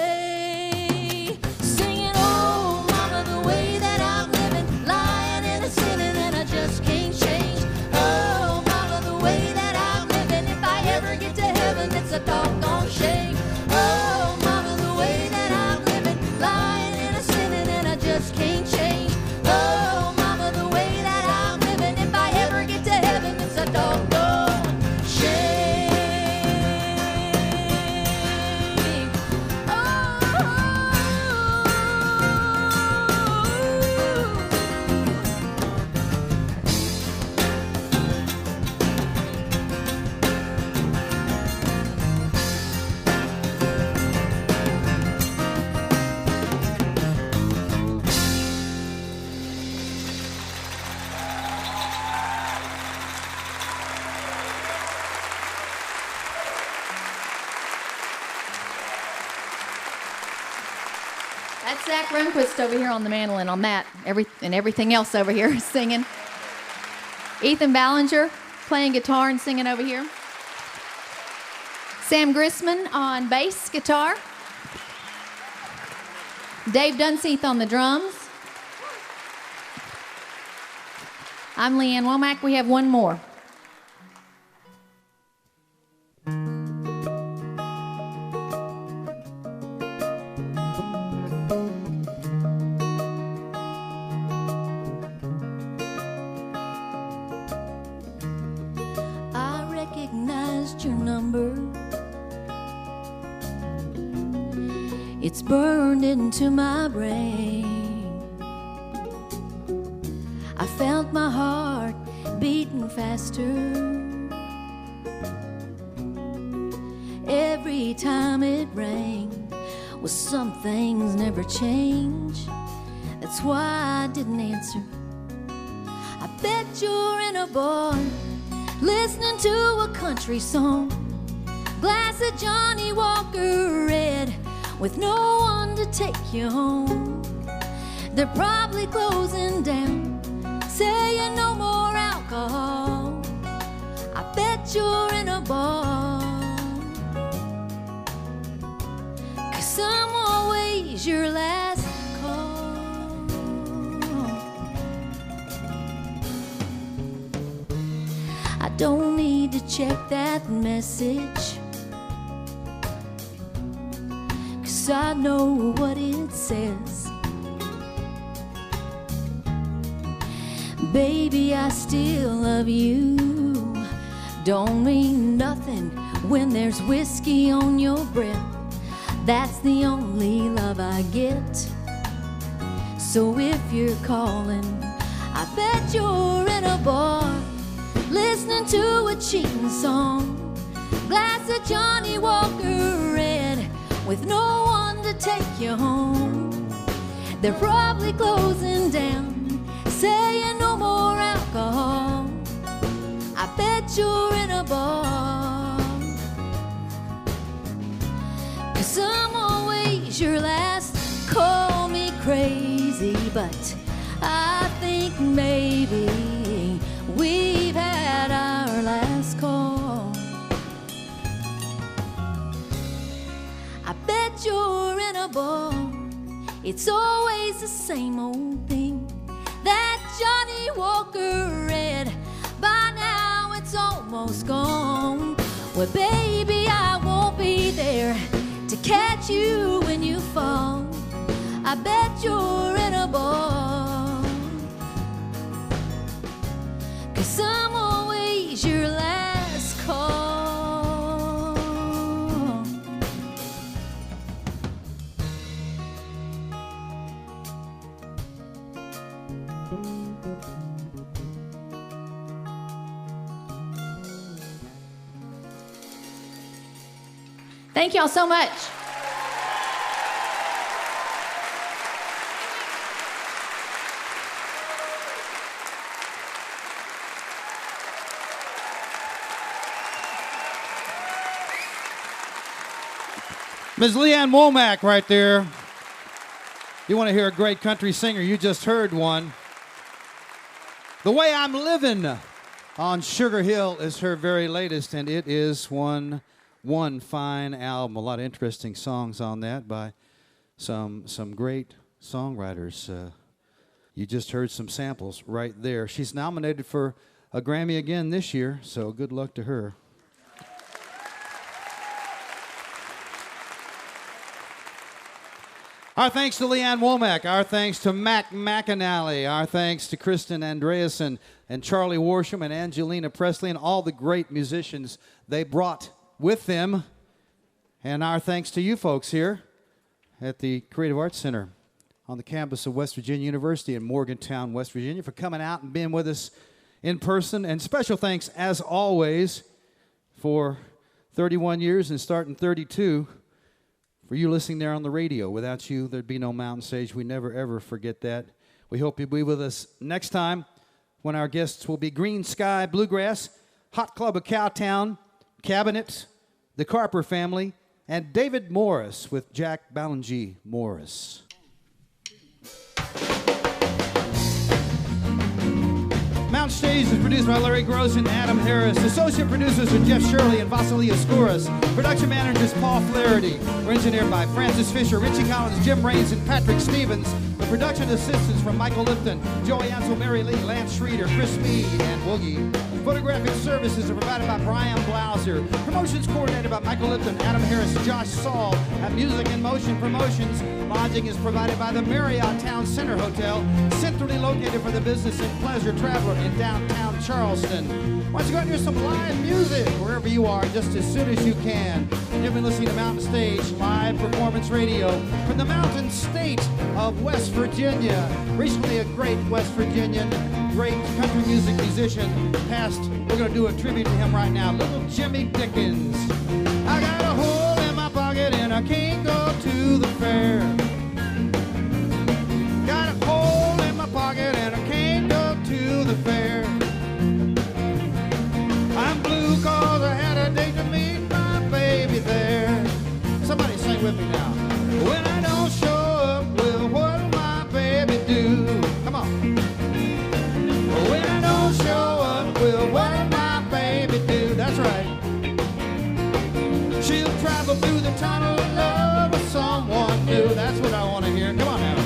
Shay, singing, oh, mama, the way that I'm living, lying and a sinning, and I just can't change. Oh, mama, the way that I'm living, if I ever get to heaven, it's a doggone shame. Oh, mama, the way that I'm living, lying and a sinning, and I just can't change. Oh, mama, the way that I'm living, if I ever get to heaven, it's a doggone shame. That's Zach Runquist over here on the mandolin, on that, and everything else over here singing. Ethan Ballinger playing guitar and singing over here. Sam Grissman on bass guitar. Dave Dunseith on the drums. I'm Ann Womack. We have one more. I recognized your number. It's burned into my brain. I felt my heart beating faster every time it rang. Well, some things never change. That's why I didn't answer. I bet you're in a bar listening to a country song, glass of Johnny Walker Red, with no one to take you home. They're probably closing down, saying no more alcohol. I bet you're in a bar, 'cause some always your last call. I don't need to check that message, 'cause I know what it says. Baby, I still love you. Don't mean nothing when there's whiskey on your breath. That's the only love I get. So if you're calling, I bet you're in a bar listening to a cheating song, glass of Johnny Walker Red, with no one to take you home. They're probably closing down, saying no more alcohol. I bet you're in a bar, 'cause I'm always your last. Call me crazy, but I think maybe we've had our last call. I bet you're in a bar. It's always the same old thing. That Johnny Walker Red, by now it's almost gone. Well, baby, I won't be there to catch you when you fall. I bet you're in a bar, 'cause I'm always your last call. Thank y'all so much. Ms. Ann Womack right there. You want to hear a great country singer? You just heard one. The Way I'm Living on Sugar Hill is her very latest, and it is one one fine album. A lot of interesting songs on that by some great songwriters. You just heard some samples right there. She's nominated for a Grammy again this year, so good luck to her. Our thanks to Ann Womack. Our thanks to McAnally. Our thanks to Kristin, Andreassen, and Charlie Worsham, and Angaleena, Presley, and all the great musicians they brought with them. And our thanks to you folks here at the Creative Arts Center on the campus of West Virginia University in Morgantown, West Virginia, for coming out and being with us in person. And special thanks, as always, for 31 years and starting 32, for you listening there on the radio. Without you, there'd be no Mountain Stage. We never, ever forget that. We hope you'll be with us next time when our guests will be Green Sky Bluegrass, Hot Club of Cowtown, Cabinet, the Carper Family, and David Morris with Jack Ballingy Morris. Mountain Stage is produced by Larry Gross and Adam Harris. Associate producers are Jeff Shirley and Vasily Skouras. Production managers Paul Flaherty. We're engineered by Francis Fisher, Richie Collins, Jim Raines, and Patrick Stevens. The production assistants from Michael Lipton, Joey Ansel, Mary Lee, Lance Schroeder, Chris Meade, and Woogie. Photographic services are provided by Brian Blauser. Promotions coordinated by Michael Lipton, Adam Harris, Josh Saul. At Music in Motion Promotions, lodging is provided by the Marriott Town Center Hotel, centrally located for the business and pleasure traveler in downtown Charleston. Why don't you go out and hear some live music wherever you are just as soon as you can. You've been listening to Mountain Stage Live Performance Radio from the Mountain State of West Virginia. Recently a great West Virginian, great country music musician passed. We're going to do a tribute to him right now. Little Jimmy Dickens. I got a hole in my pocket and I can't go to the fair. Got a hole in my pocket and I can't go to the fair. I'm blue cause I had a date to meet my baby there. Somebody sing with me now. When I don't show up, well, what'll my baby do? Come on. When I don't show up, well, what'll my baby do? That's right. She'll travel through the tunnel of love with someone new. That's what I want to hear. Come on now.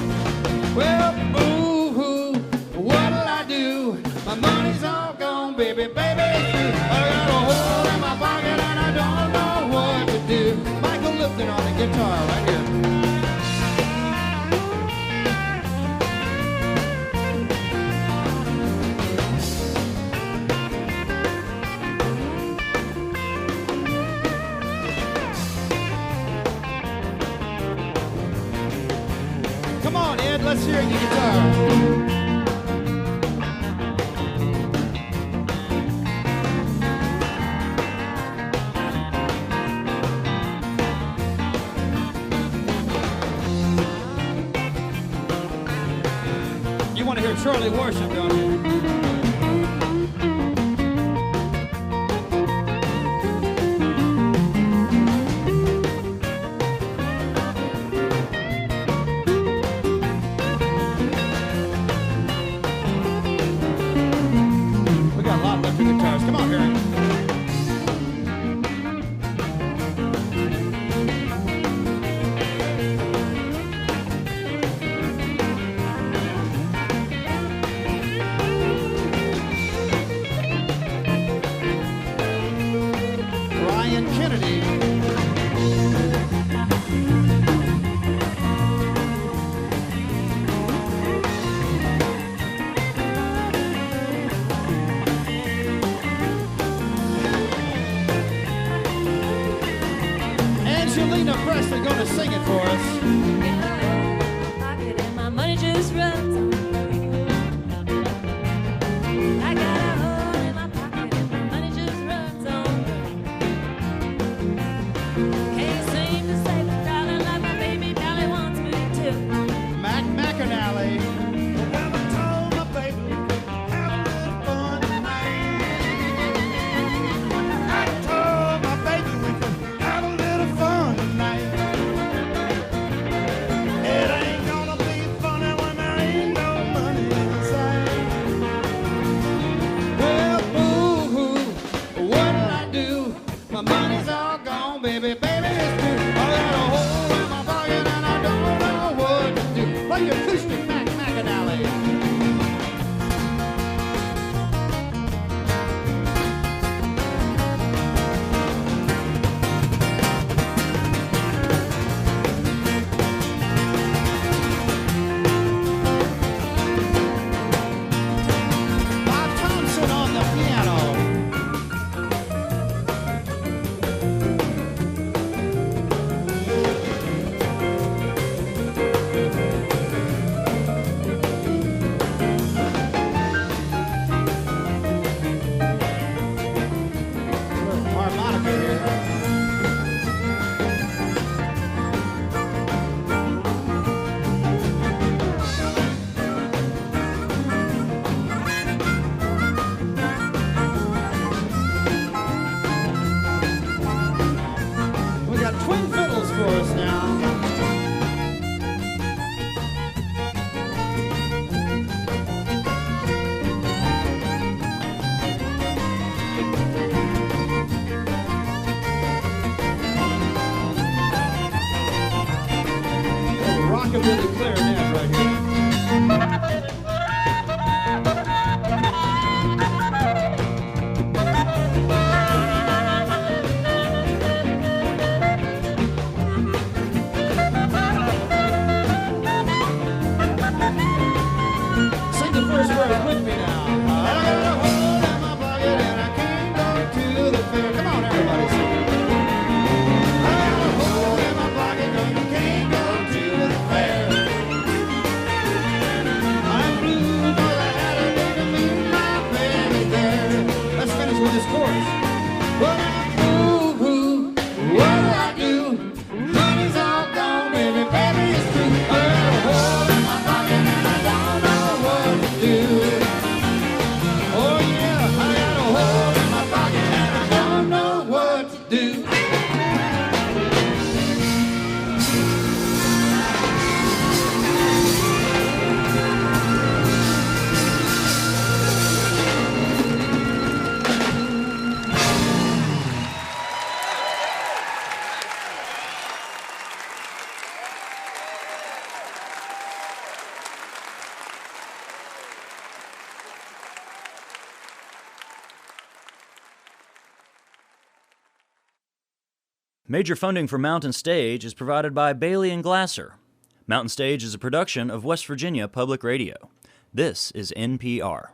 Well, boo-hoo, what'll I do? My money's all gone, baby, baby. I got a hole in my pocket and I don't know what to do. Michael Lipton on the guitar right here. Come on, Ed, let's hear your guitar. You want to hear Charlie Worsham, don't you? We got a lot of electric guitars. Come on, Harry. rockabilly clarinet right here. Sing the first verse with me now. I got a hole in my pocket and I can't go to the fair. Come on, everybody, sing it. I got a hole in my pocket and I can't go to the fair. I'm blue 'cause I had a day to meet my baby there. Let's finish with this chorus. Well, I'm boo-hoo, what do I do? Money's all gone, baby, baby, it's true. I got a hole in my pocket and I don't know what to do. Oh yeah, I got a hole in my pocket and I don't know what to do. Major funding for Mountain Stage is provided by Bailey and Glasser. Mountain Stage is a production of West Virginia Public Radio. This is NPR.